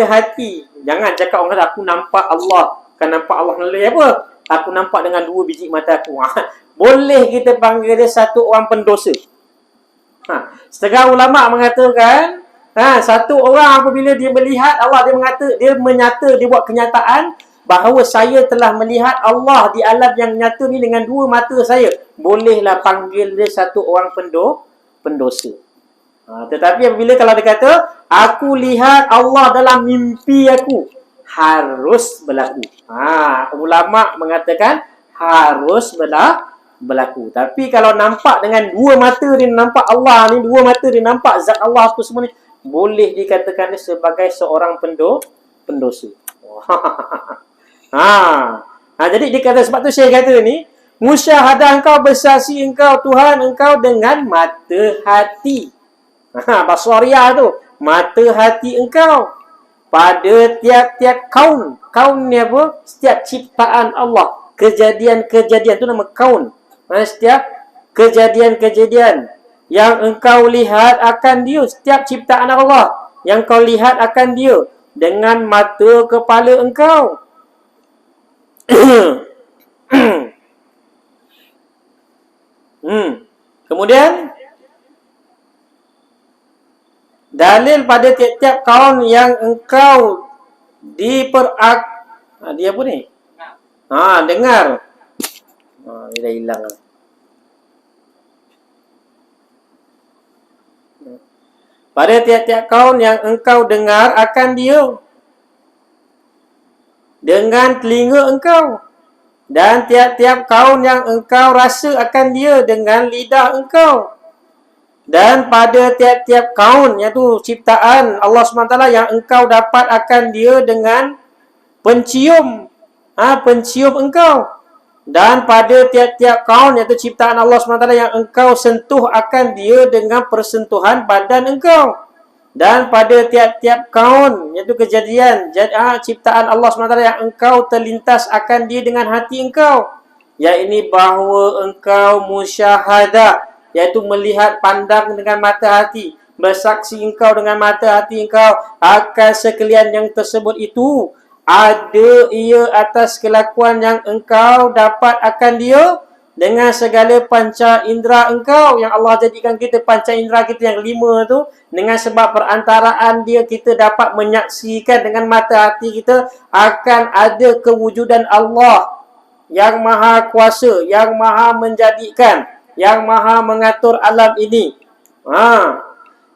hati. Jangan cakap orang kata, aku nampak Allah. Kan nampak Allah melalui apa? Aku nampak dengan 2 biji mata aku. Boleh kita panggil dia satu orang pendosa. Setengah ulama' mengatakan, satu orang apabila dia melihat Allah, dia buat kenyataan bahawa saya telah melihat Allah di alam yang nyata ni dengan 2 mata saya. Bolehlah panggil dia satu orang pendosa. Tetapi apabila kalau dia kata, aku lihat Allah dalam mimpi aku, harus berlaku. Ulama' mengatakan harus berlaku. Tapi kalau nampak dengan 2 mata dia nampak Allah ni, 2 mata dia nampak zat Allah apa semua ni, boleh dikatakan dia sebagai seorang pendosa. Jadi dia kata, sebab tu saya kata ni, musyahadah engkau, bersaksi engkau Tuhan engkau dengan mata hati. Basariyah tu, mata hati engkau pada tiap-tiap kaun. Kaun ni apa? Setiap ciptaan Allah. Kejadian-kejadian tu nama kaun. Setiap kejadian-kejadian yang engkau lihat akan dia, setiap ciptaan Allah yang kau lihat akan dia dengan mata kepala engkau. Kemudian dalil pada tiap-tiap kaum yang engkau dia apa ni? Dengar. Dia dah hilang lah. Pada tiap-tiap kaum yang engkau dengar akan dia dengan telinga engkau, Dan tiap-tiap kaun yang engkau rasa akan dia dengan lidah engkau. Dan pada tiap-tiap kaun, iaitu ciptaan Allah SWT yang engkau dapat akan dia dengan pencium. Pencium engkau. Dan pada tiap-tiap kaun, iaitu ciptaan Allah SWT yang engkau sentuh akan dia dengan persentuhan badan engkau. Dan pada tiap-tiap kaun, iaitu kejadian, ciptaan Allah SWT yang engkau terlintas akan dia dengan hati engkau. Iaitu bahawa engkau musyahadah, iaitu melihat pandang dengan mata hati. Bersaksi engkau dengan mata hati engkau akan sekalian yang tersebut itu. Ada ia atas kelakuan yang engkau dapat akan dia dengan segala panca indera engkau yang Allah jadikan kita panca indera kita yang 5 tu, dengan sebab perantaraan dia kita dapat menyaksikan dengan mata hati kita akan ada kewujudan Allah yang maha kuasa, yang maha menjadikan, yang maha mengatur alam ini.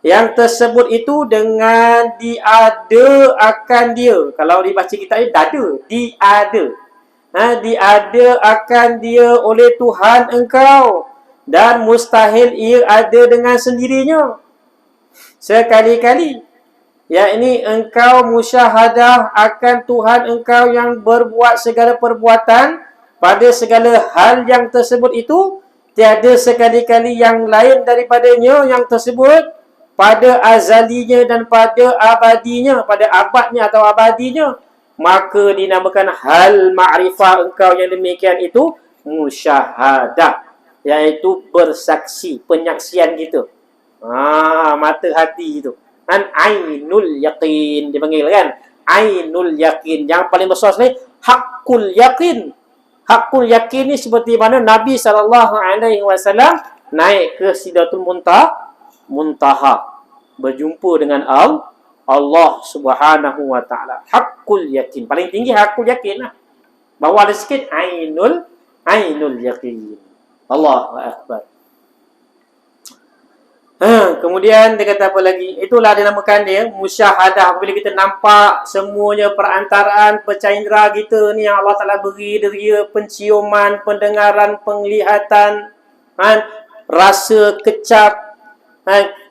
Yang tersebut itu dengan diada akan dia. Kalau dibaca kitab ni, dada. Diada. Diada akan dia oleh Tuhan engkau. Dan mustahil ia ada dengan sendirinya. Sekali-kali. Yakni engkau musyahadah akan Tuhan engkau yang berbuat segala perbuatan pada segala hal yang tersebut itu. Tiada sekali-kali yang lain daripadanya yang tersebut pada azalinya dan pada abadinya, pada abadnya atau abadinya, maka dinamakan hal ma'rifah engkau yang demikian itu musyahadah, iaitu bersaksi, penyaksian kita. Mata hati itu. Kan ainul yaqin dipanggil kan? Ainul yaqin. Yang paling besar sekali hakul yaqin. Hakul yakin ni seperti mana Nabi SAW naik ke Sidratul Muntaha, berjumpa dengan Allah Subhanahu wa taala. Hakul yakin. Paling tinggi hakul yakin lah. Bawah ada sikit ainul yakin. Allahu akbar. Kemudian dia kata apa lagi? Itulah dinamakan dia musyahadah. Bila kita nampak semuanya perantaraan panca indera kita ni yang Allah Taala beri, deria, penciuman, pendengaran, penglihatan, rasa kecap,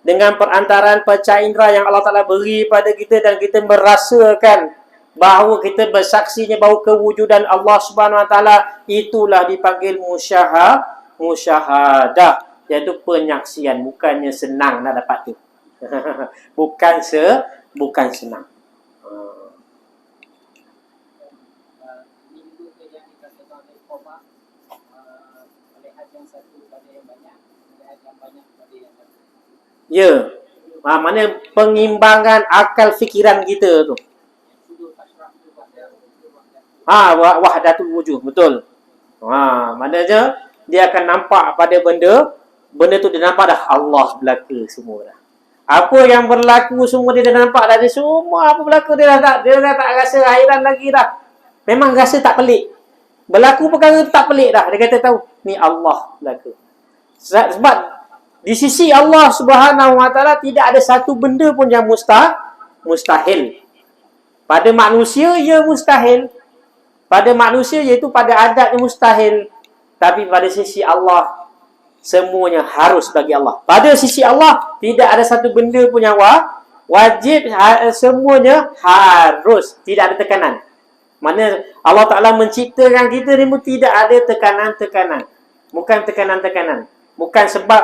dengan perantaraan panca indera yang Allah Taala beri pada kita, dan kita merasakan bahawa kita bersaksinya bahawa kewujudan Allah Subhanahu Wa Taala, itulah dipanggil musyahadah. Iaitu penyaksian. Bukannya senang nak dapat tu. bukan senang. Ya. Mana pengimbangan akal fikiran kita tu. Wahdatul wujud. Betul. Maknanya dia akan nampak pada benda tu dia nampak dah Allah berlaku semua dah. Apa yang berlaku semua dia dah nampak dah. Dia semua apa berlaku dia dah tak rasa hairan lagi dah. Memang rasa tak pelik. Berlaku perkara tu tak pelik dah. Dia kata tahu ni Allah berlaku. Sebab di sisi Allah Subhanahu Wa Taala tidak ada satu benda pun yang mustahil. Pada manusia ia mustahil. Pada manusia iaitu pada adatnya mustahil. Tapi pada sisi Allah semuanya harus bagi Allah. Pada sisi Allah tidak ada satu benda pun yang wajib, semuanya harus, tidak ada tekanan. Mana Allah Ta'ala menciptakan kita ni pun tidak ada tekanan-tekanan. Bukan tekanan-tekanan. Bukan sebab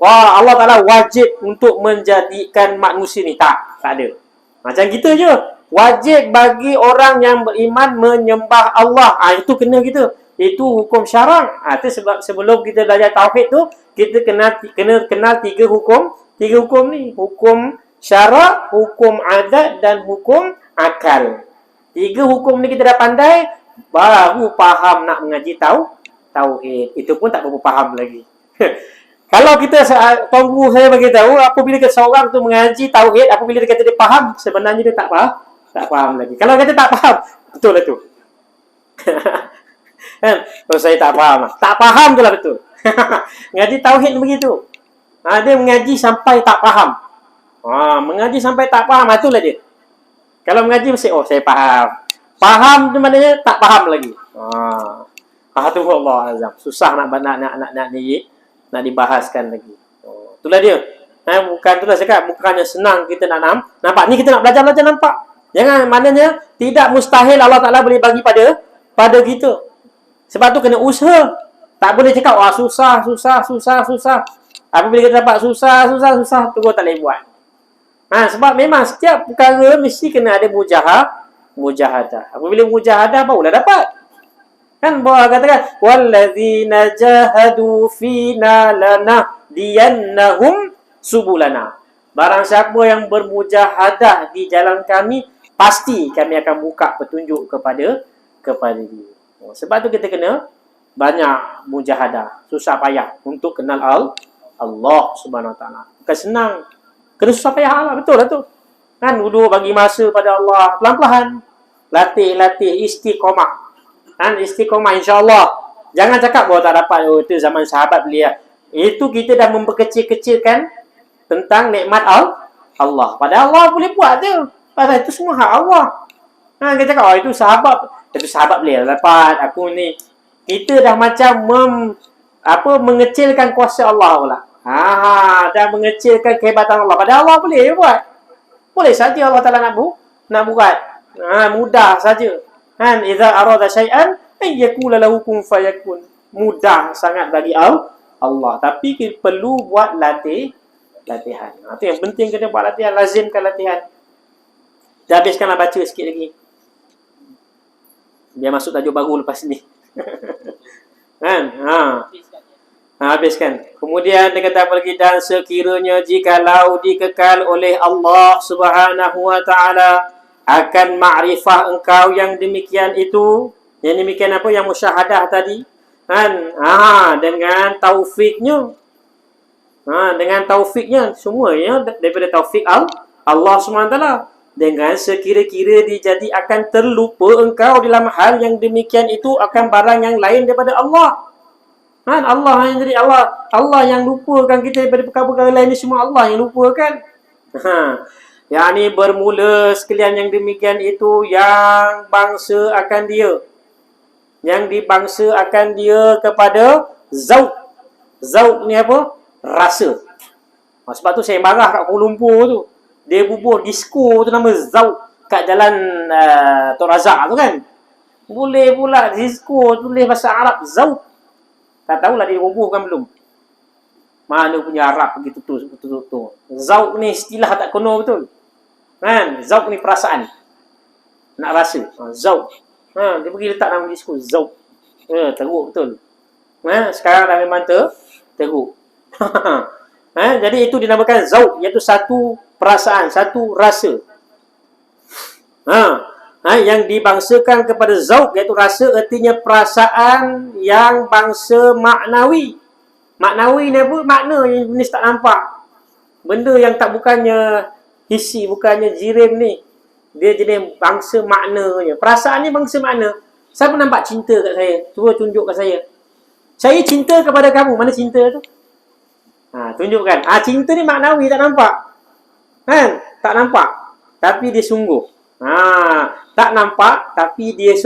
Allah Ta'ala wajib untuk menjadikan manusia ni. Tak ada. Macam kita je. Wajib bagi orang yang beriman menyembah Allah. Itu kena kita. Itu hukum syarak. Itu sebab sebelum kita belajar tauhid tu, kita kena kenal tiga hukum ni. Hukum syarak, hukum adat dan hukum akal. Tiga hukum ni kita dah pandai, baru faham nak mengaji tauhid. Itu pun tak berapa faham lagi. Kalau kita tunggu saya bagi tahu, apabila seorang tu mengaji tauhid, apabila dia kata dia faham, sebenarnya dia tak faham lagi. Kalau kata tak faham, betul lah tu. Kalau saya tak faham. Tak faham tu lah betul. Mengaji tauhid begitu. Dia mengaji sampai tak faham. Mengaji sampai tak faham, itulah dia. Kalau mengaji mesti, saya faham. Faham tu maknanya tak faham lagi. Tu Allah azam. Susah nak dibahaskan lagi. Itulah dia. Bukan itulah saya kata, bukannya senang kita nak nampak. Ni kita nak belajar nampak. Jangan, maknanya tidak mustahil Allah Taala boleh bagi pada kita. Sebab tu kena usaha. Tak boleh cakap wah susah. Apabila kita dapat susah, terus tak boleh buat. Sebab memang setiap perkara mesti kena ada mujahadah. Apabila mujahadah barulah dapat. Kan Allah katakan wallazina jahadu fina lanahdiyannahum subulana. Barang siapa yang bermujahadah di jalan kami, pasti kami akan buka petunjuk kepada dia. Sebab tu kita kena banyak mujahadah, susah payah untuk kenal Allah Subhanahu Wa Taala. Bukan senang. Kena susah payah Allah, betul lah tu. Kan duduk bagi masa pada Allah, pelan-pelan. Latih istiqamah. Istiqamah insya-Allah. Jangan cakap bahawa tak dapat itu zaman sahabat belia. Itu kita dah memperkecil-kecilkan tentang nikmat Allah. Padahal Allah boleh buat tu. Padahal itu semua hak Allah. Kita cakap itu sahabat belia dapat aku ni. Kita dah macam mengecilkan kuasa Allah pula. Dah mengecilkan kehebatan Allah. Padahal Allah boleh buat. Boleh saja Allah Taala nak buat. Mudah saja. Idza arada syai'an ay yakula lahu kun fayakun. Mudah sangat bagi Allah. Tapi kita perlu buat latihan. Itu yang penting, kena buat latihan, lazimkan latihan. Dah habiskanlah baca sikit lagi. Biar masuk tajuk baru lepas ni. Habiskan. Kemudian dia kata apa lagi, dan sekiranya jikalau dikekal oleh Allah Subhanahu Wa Taala akan makrifah engkau yang demikian itu, yang demikian apa, yang musyahadah tadi, dengan taufiknya, semuanya daripada taufik Allah SWT. Dengan sekira-kira dijadi akan terlupa engkau dalam hal yang demikian itu akan barang yang lain daripada Allah. Allah yang jadi Allah yang lupakan kita daripada perkara-perkara lain ni, semua Allah yang lupakan. Yang bermula sekalian yang demikian itu yang bangsa akan dia. Yang dibangsa akan dia kepada zauq. Zauq ni apa? Rasa. Sebab tu saya marah kat Kuala Lumpur tu. Dia bubuh disco tu nama zauq kat jalan Tok Razak tu kan. Boleh pula disco tulis bahasa Arab zauq. Tak tahulah dia bubuh kan belum. Mana punya Arab begitu tu. Zauq ni istilah tak kena betul. Zauq ni perasaan. Nak rasa. Zauq. Dia pergi letak nama disco zauq. Teruk betul. Sekarang dah memang teruk. Jadi itu dinamakan zauq, iaitu satu perasaan, satu rasa. Yang dibangsakan kepada zauq iaitu rasa, artinya perasaan yang bangsa maknawi. Maknawi ni apa? Makna yang jenis tak nampak. Benda yang tak, bukannya hisi, bukannya jirim ni. Dia jenis bangsa maknanya. Perasaan ni bangsa makna. Siapa nampak cinta kat saya? Cuba tunjuk kat saya. Saya cinta kepada kamu. Mana cinta tu? Tunjukkan. Cinta ni maknawi, tak nampak. Tak nampak. Tapi dia sungguh. Tak nampak, tapi dia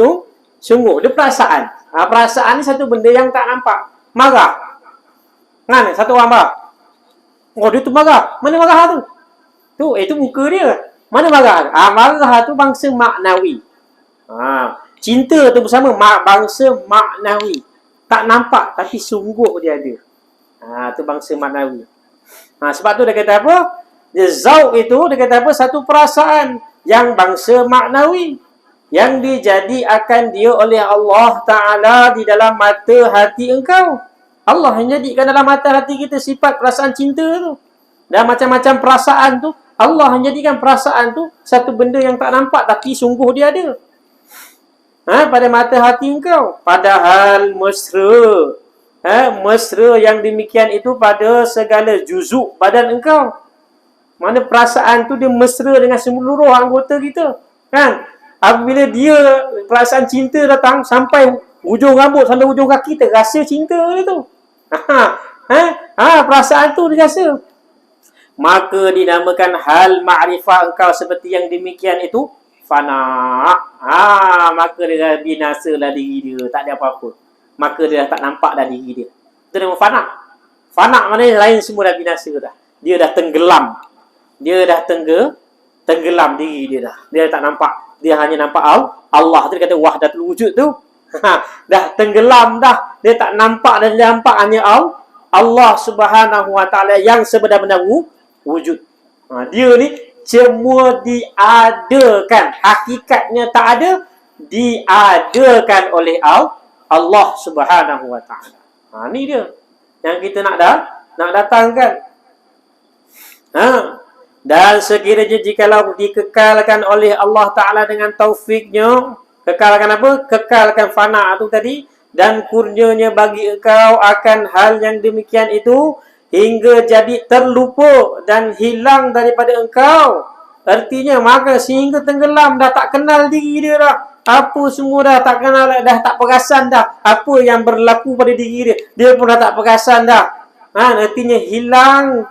sungguh. Dia perasaan. Perasaan ni satu benda yang tak nampak. Marah. Satu orang marah. Dia tu marah. Mana marah tu? Itu muka dia. Mana marah? Marah tu bangsa maknawi. Cinta tu bersama bangsa maknawi. Tak nampak, tapi sungguh dia ada. Tu bangsa maknawi. Sebab tu dia kata apa? Dia zauq itu, dia kata apa? Satu perasaan yang bangsa maknawi. Yang dijadikan dia oleh Allah Ta'ala di dalam mata hati engkau. Allah yang jadikan dalam mata hati kita sifat perasaan cinta tu. Dan macam-macam perasaan tu, Allah yang jadikan perasaan tu satu benda yang tak nampak, tapi sungguh dia ada. Pada mata hati engkau. Padahal mesra. Mesra yang demikian itu pada segala juzuk badan engkau. Mana perasaan tu dia mesra dengan seluruh anggota kita. Apabila dia perasaan cinta datang sampai ujung rambut, sampai ujung kaki, terasa cinta dia tu. Perasaan tu dia rasa. Maka dinamakan hal ma'rifah engkau seperti yang demikian itu fana. Maka dia binasalah diri dia, tak ada apa-apa. maka dia dah tak nampak dah diri dia. Itu nama fana. Fana maknanya lain semua dah binasa dah. Dia dah tenggelam. Dia dah tenggelam diri dia dah. Dia tak nampak. Dia hanya nampak Allah. Itu dia kata wahdatul wujud tu. Dah tenggelam dah. Dia tak nampak dan dia nampak hanya Allah Subhanahu Wa Taala yang sebenar-benar wujud. Dia ni semua diadakan. Hakikatnya tak ada, diadakan oleh Allah Subhanahu Wa Taala. Ni dia yang kita nak datangkan. Dan sekiranya jikalau dikekalkan oleh Allah Ta'ala dengan taufiknya, kekalkan apa? Kekalkan fana itu tadi, dan kurnianya bagi engkau akan hal yang demikian itu, hingga jadi terlupa dan hilang daripada engkau. Artinya, maka sehingga tenggelam, dah tak kenal diri dia dah. Apa semua dah tak kenal, dah tak perasan dah. Apa yang berlaku pada diri dia, dia pun dah tak perasan dah. Artinya hilang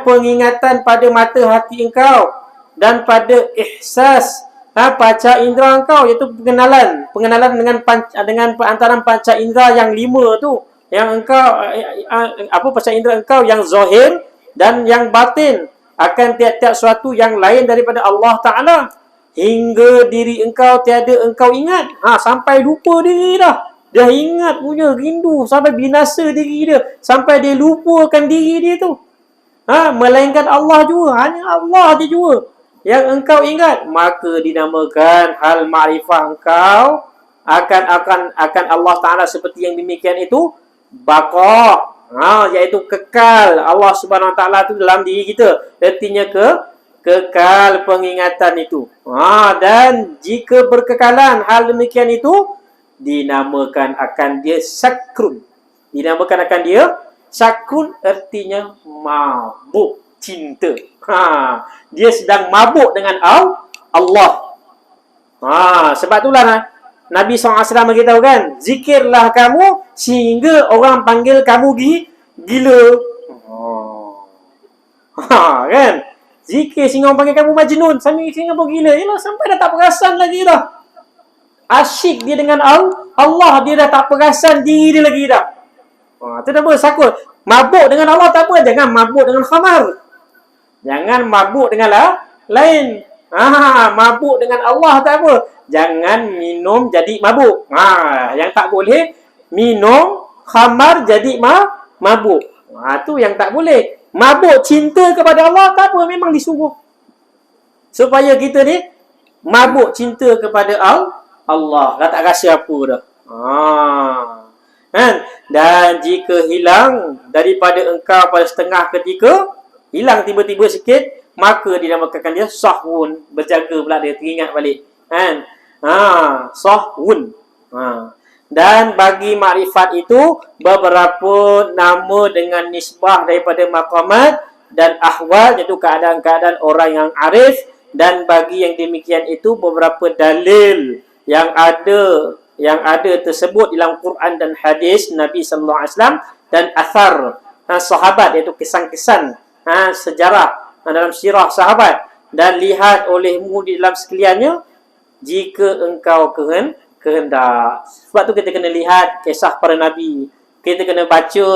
pengingatan pada mata hati engkau dan pada ihsas panca indera engkau, iaitu pengenalan dengan antaran panca indera yang 5 tu, yang engkau panca indera engkau yang zahir dan yang batin akan tiap-tiap suatu yang lain daripada Allah Ta'ala, hingga diri engkau tiada engkau ingat. Sampai lupa diri dah. Dia ingat punya rindu sampai binasa diri dia, sampai dia lupakan diri dia tu. Melainkan Allah juga, hanya Allah dia juga yang engkau ingat, maka dinamakan hal ma'rifah engkau akan Allah Ta'ala seperti yang demikian itu baqa, iaitu kekal Allah Subhanahu Wa Ta'ala tu dalam diri kita. Artinya kekal pengingatan itu. Dan jika berkekalan hal demikian itu, dinamakan akan dia sakrun. Dinamakan akan dia sakrun, artinya mabuk cinta. Dia sedang mabuk dengan Allah. Sebab itulah Nabi SAW beritahu kan, zikirlah kamu sehingga orang panggil kamu gila. Kan? Zikir sehingga orang panggil kamu majnun, sehingga kamu gila. Yalah, sampai dah tak perasan lagi dah. Asyik dia dengan Allah, dia dah tak perasan diri dia lagi dah. Itu nama sakut. Mabuk dengan Allah tak apa, jangan mabuk dengan khamar. Jangan mabuk dengan lain. Mabuk dengan Allah tak apa, jangan minum jadi mabuk. Yang tak boleh minum khamar jadi mabuk. Tu yang tak boleh. Mabuk cinta kepada Allah tak apa, memang disuruh. Supaya kita ni mabuk cinta kepada Allah. Dah tak rasa apa dah. Dan jika hilang daripada engkau pada setengah ketika, hilang tiba-tiba sikit, maka dinamakan dia sahwun. Berjaga pula dia, teringat balik. Sahwun. Dan bagi makrifat itu beberapa nama dengan nisbah daripada maqamat dan ahwal, iaitu keadaan-keadaan orang yang arif. Dan bagi yang demikian itu beberapa dalil yang ada tersebut dalam Quran dan hadis Nabi sallallahu alaihi wasallam, dan athar sahabat, iaitu kesan-kesan sejarah dalam sirah sahabat. Dan lihat olehmu di dalam sekaliannya jika engkau kehendak. Sebab tu kita kena lihat kisah para nabi. Kita kena baca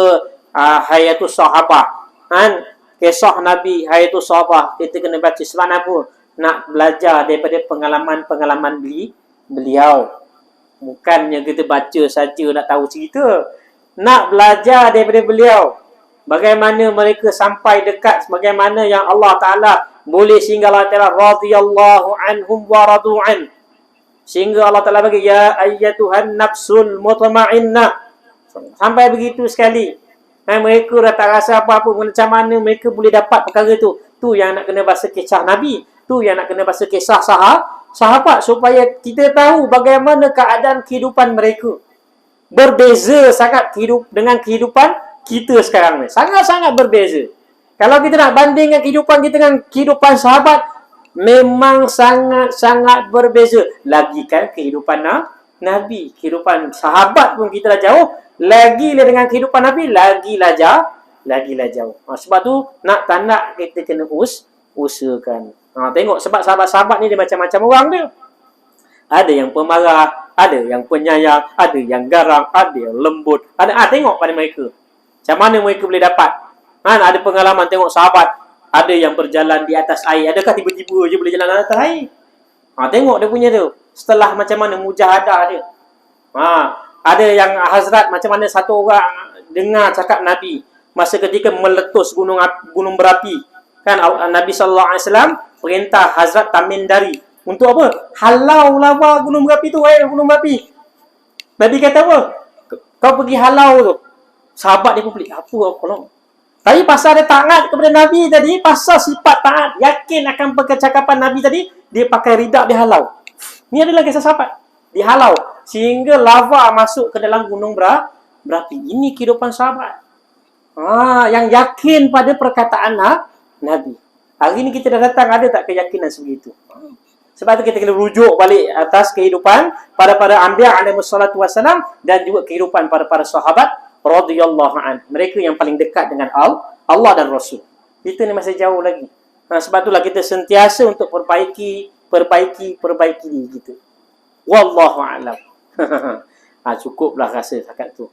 Hayatus Sahabah. Kisah Nabi Hayatus Sahabah kita kena baca. Sebab apa? Nak belajar daripada pengalaman-pengalaman beliau. Bukannya kita baca saja nak tahu cerita. Nak belajar daripada beliau. Bagaimana mereka sampai dekat, bagaimana yang Allah Ta'ala boleh sehingga Allah Ta'ala radhiyallahu anhum wa radu'an. Sehingga Allah Ta'ala bagi ya ayyatuhan nafsul mutma'innah. Sampai begitu sekali. Mereka dah tak rasa apa-apa. Macam mana mereka boleh dapat perkara tu. Tu yang nak kena bahasa kisah Nabi. Tu yang nak kena bahasa kisah sahabat. Supaya kita tahu bagaimana keadaan kehidupan mereka. Berbeza sangat dengan kehidupan kita sekarang ni. Sangat-sangat berbeza. Kalau kita nak bandingkan kehidupan kita dengan kehidupan sahabat, memang sangat-sangat berbeza. Lagi kan kehidupan Nabi. Kehidupan sahabat pun kita dah jauh. Lagilah dengan kehidupan Nabi, lagilah jauh. Sebab tu, nak tak nak kita kena usahakan. Tengok, sebab sahabat-sahabat ni dia macam-macam orang dia. Ada yang pemarah, ada yang penyayang, ada yang garang, ada yang lembut. Tengok pada mereka. Macam mana mereka boleh dapat? Ada pengalaman tengok sahabat, ada yang berjalan di atas air. Adakah tiba-tiba je boleh jalan di atas air? Tengok dia punya tu. Setelah macam mana mujahadah dia. Ada yang Hazrat macam mana satu orang dengar cakap Nabi masa ketika meletus gunung berapi. Kan Nabi sallallahu alaihi wasallam perintah Hazrat Tamim-Dari untuk apa? Halau lava gunung berapi tu, gunung berapi. Nabi kata apa? Kau pergi halau tu. Sahabat dia pun pelik. Apa kalau? Tapi pasal dia taat kepada Nabi tadi, pasal sifat taat, yakin akan percakapan Nabi tadi, dia pakai ridak dia halau. Ni adalah kisah sahabat. Dihalau sehingga lava masuk ke dalam gunung berapi. Ini kehidupan sahabat. Yang yakin pada perkataan Nabi. Hari ini kita dah datang, ada tak keyakinan sebegitu? Sebab tu kita kena rujuk balik atas kehidupan para anbiya alaihi wassalatu wassalam dan juga kehidupan para sahabat radhiyallahu an. Mereka yang paling dekat dengan Allah dan Rasul. Kita ni masih jauh lagi. Sebab itulah kita sentiasa untuk perbaiki diri kita. Wallahu a'lam. Cukuplah rasa setakat tu.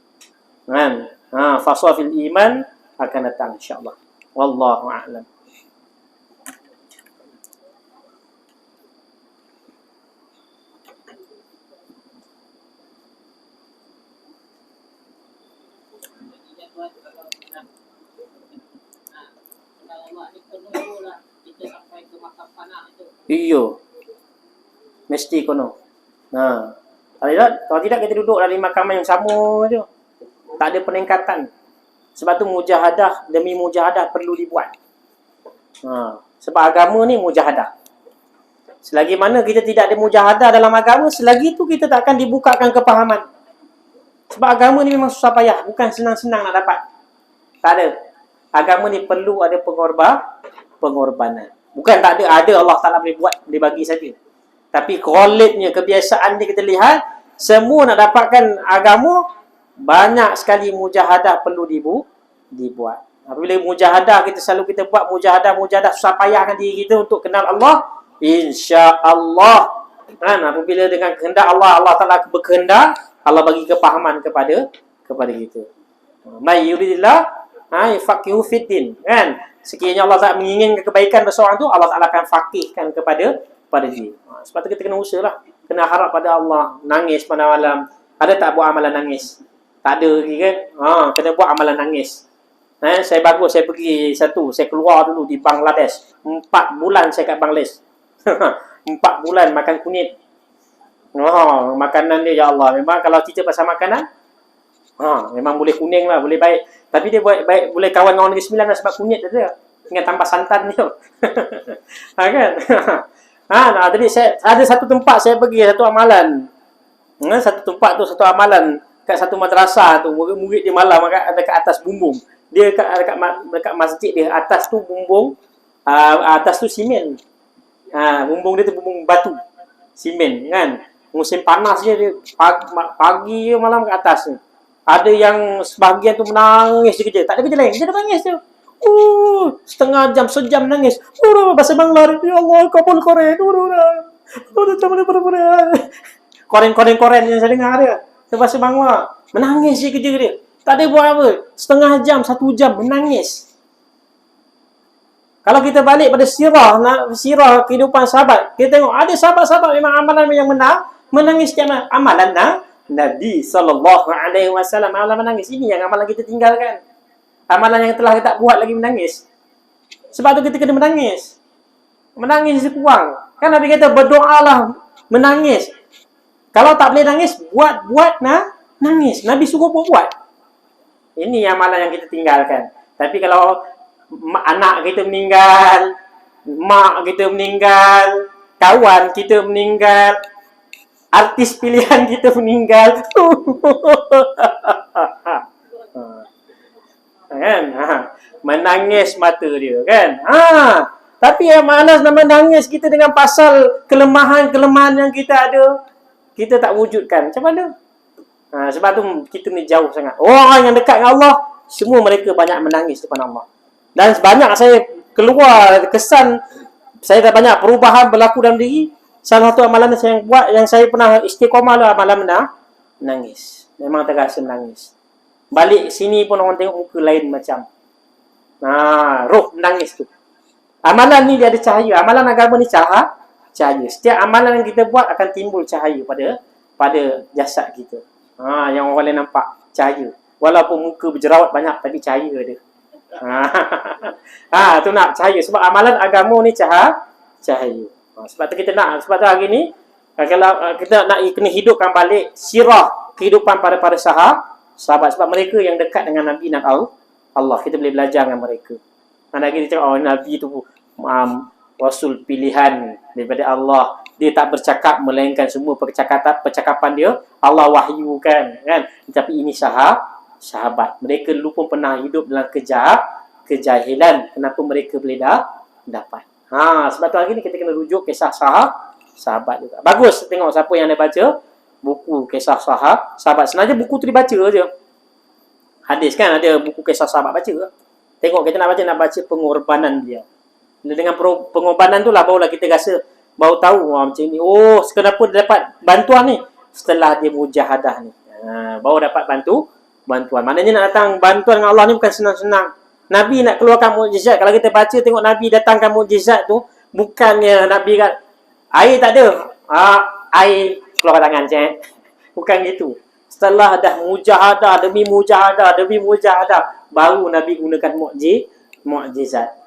Kan? Fasafil iman akan datang insya-Allah. Wallahu a'lam. Iyo. Mesti kono. Kalau tidak kita duduk dalam mahkamah yang sama je. Tak ada peningkatan. Sebab tu mujahadah demi mujahadah perlu dibuat. Sebab agama ni mujahadah. Selagi mana kita tidak ada mujahadah dalam agama, selagi tu kita tak akan dibukakan kepahaman. Sebab agama ni memang susah payah, bukan senang-senang nak dapat. Tak ada. Agama ni perlu ada pengorbanan. Bukan tak ada, Allah Ta'ala boleh buat, boleh bagi saja. Tapi kualitnya, kebiasaan dia kita lihat, semua nak dapatkan agama, banyak sekali mujahadah perlu dibuat. Apabila mujahadah kita buat mujahadah susah payahkan diri kita untuk kenal Allah, insya-Allah. Apabila dengan kehendak Allah Ta'ala berkehendak, Allah bagi kepahaman kepada kita. May yuridillah faqihu fiddin, kan? Sekiranya Allah Ta'ala menginginkan kebaikan seseorang tu, Allah Ta'ala akan faqihkan kepada dia. Sebab tu kita kena usaha lah. Kena harap pada Allah. Nangis pada malam. Ada tak buat amalan nangis? Tak ada lagi kan? Kena buat amalan nangis. Saya pergi saya keluar dulu di Bangladesh. 4 bulan saya kat Bangladesh. 4 bulan makan kunyit. Makanan dia, ya Allah. Memang kalau cerita pasal makanan, memang boleh kuning lah, boleh baik. Tapi dia baik, boleh kawan dengan Negeri Sembilan lah sebab kunyit dia. Dengan tambah santan dia. Kan? Tadi saya ada satu tempat saya pergi, satu amalan. Satu tempat tu, satu amalan kat satu madrasah tu, murid-murid dia malam dekat atas bumbung. Dia dekat masjid dia, atas tu bumbung, atas tu simen. Bumbung dia tu bumbung batu. Simen kan. Musim panas dia pagi malam kat atas tu. Ada yang sebahagian tu menangis je kerja. Tak ada kerja lain. Dia dah nangis tu. Setengah jam, sejam nangis. Bahasa Bangla. Ya Allah, kabul Koren. Koren yang saya dengar dia. Bahasa Bangla. Menangis je kerja dia. Tak ada buat apa. Setengah jam, 1 jam menangis. Kalau kita balik pada sirah kehidupan sahabat, kita tengok ada sahabat-sahabat memang amalan yang menangis setiap amalan Nabi sallallahu alaihi wasallam, amalan menangis. Ini yang amalan kita tinggalkan. Amalan yang telah kita buat lagi menangis. Sebab tu kita kena menangis. Menangis kurang. Kan Nabi kata berdoalah menangis. Kalau tak boleh nangis, buat nangis. Nabi suruh buat. Ini amalan yang kita tinggalkan. Tapi kalau anak kita meninggal, mak kita meninggal, kawan kita meninggal, artis pilihan kita meninggal. Kan? Menangis mata dia kan. Tapi yang malas nak menangis kita dengan pasal kelemahan-kelemahan yang kita ada, kita tak wujudkan. Macam mana? Sebab tu kita ni jauh sangat. Orang yang dekat dengan Allah, semua mereka banyak menangis depan Allah. Dan banyak saya keluar kesan, saya dah banyak perubahan berlaku dalam diri. Salah satu amalan yang saya pernah istiqomah lah amalan menangis. Memang terasa menangis. Balik sini pun orang tengok muka lain macam. Roh menangis tu. Amalan ni dia ada cahaya. Amalan agama ni cahaya. Setiap amalan yang kita buat akan timbul cahaya pada jasad kita. Yang orang lain nampak cahaya. Walaupun muka berjerawat banyak tapi cahaya dia. Tu nak cahaya. Sebab amalan agama ni cahaya. Sebab tu kita nak, sebab tu hari ni kalau kita nak kena hidupkan balik sirah kehidupan para sahabat, sebab mereka yang dekat dengan Nabi dan Allah, kita boleh belajar dengan mereka. Lagi dia cakap, Nabi tu Rasul pilihan daripada Allah, dia tak bercakap melainkan semua percakapan dia Allah wahyukan, kan? Tapi ini sahabat, mereka dulu pun pernah hidup dalam kejahilan. Kenapa mereka boleh dapat? Sebab tu hari ni kita kena rujuk kisah sahabat juga. Bagus tengok siapa yang ada baca buku kisah sahabat. Sebenarnya buku tu dibaca je. Hadis kan ada buku kisah sahabat, baca ke? Tengok kita nak baca pengorbanan dia. Dengan pengorbanan tu lah barulah kita rasa, baru tahu macam ni. Kenapa dia dapat bantuan ni? Setelah dia mujahadah ni. Baru dapat bantuan. Maknanya nak datang bantuan dengan Allah ni bukan senang-senang. Nabi nak keluarkan mukjizat. Kalau kita baca tengok Nabi datangkan mukjizat tu, bukannya Nabi kat air tak ada. Air keluar tangan je. Bukan gitu. Setelah dah mujahadah demi mujahadah, baru Nabi gunakan mukjizat.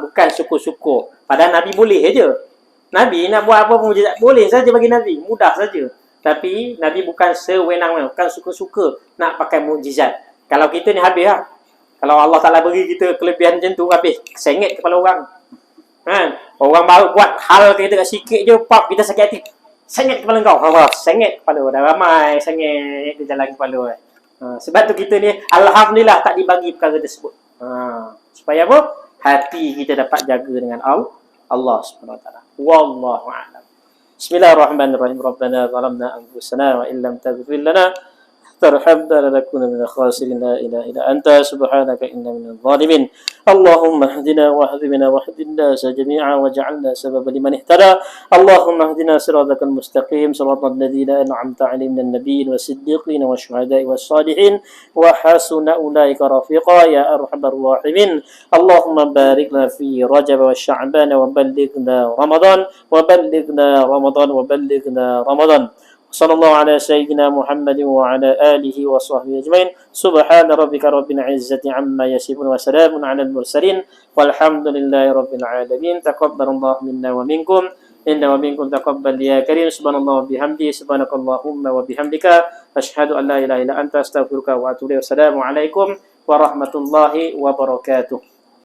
Bukan syukur-syukur. Padahal Nabi boleh je. Nabi nak buat apa mukjizat boleh saja bagi Nabi, mudah saja. Tapi Nabi bukan sewenang-wenang, bukan suka-suka nak pakai mukjizat. Kalau kita ni habis lah. Kalau Allah Ta'ala beri kita kelebihan macam tu, habis sengit kepala orang. Orang baru buat hal kita kat sikit je, kita sakit hati. Sengit kepala kau. Sengit kepala. Dah ramai sengit di jalan kepala. Sebab tu kita ni alhamdulillah tak dibagi perkara tersebut. Supaya apa? Hati kita dapat jaga dengan Allah Subhanahu Wa Ta'ala. Wallahu a'lam. Bismillahirrahmanirrahim. Rabbana zalamna anfusana wa illam taghfir lana tarhamna lanakunanna minal khasirin. La ilaha illa anta subhanaka inna minadh dhalimin. Allahumma hdina wahdina wahdina jami'a waj'alna sababan liman ihtada. Allahumma hdina siratal mustaqim siratal ladzina an'amta 'alaihim minan nabiyyin was-siddiqin wasyuhada'i was-salihin wa hasuna ulaika rafiqa ya arhamar rahimin. Allahumma barik lana fi Rajab wa Sya'ban wa ballighna Ramadan. Sallallahu ala sayyidina Muhammadin wa ala alihi wa sahbihi ajmain. Subhana rabbika rabbil izzati amma yasifun wa salamun ala al-mursalin walhamdulillahi rabbil alamin. Taqabbalallahu minna wa minkum. Inna wa minkum taqabbal ya karim. Subhanallah wa bihamdi. Subhanakallahumma wa bihamdika. Ashhadu an la ilaha illa anta astaghfiruka wa atubu ilaik. Wassalamu alaikum warahmatullahi wabarakatuh.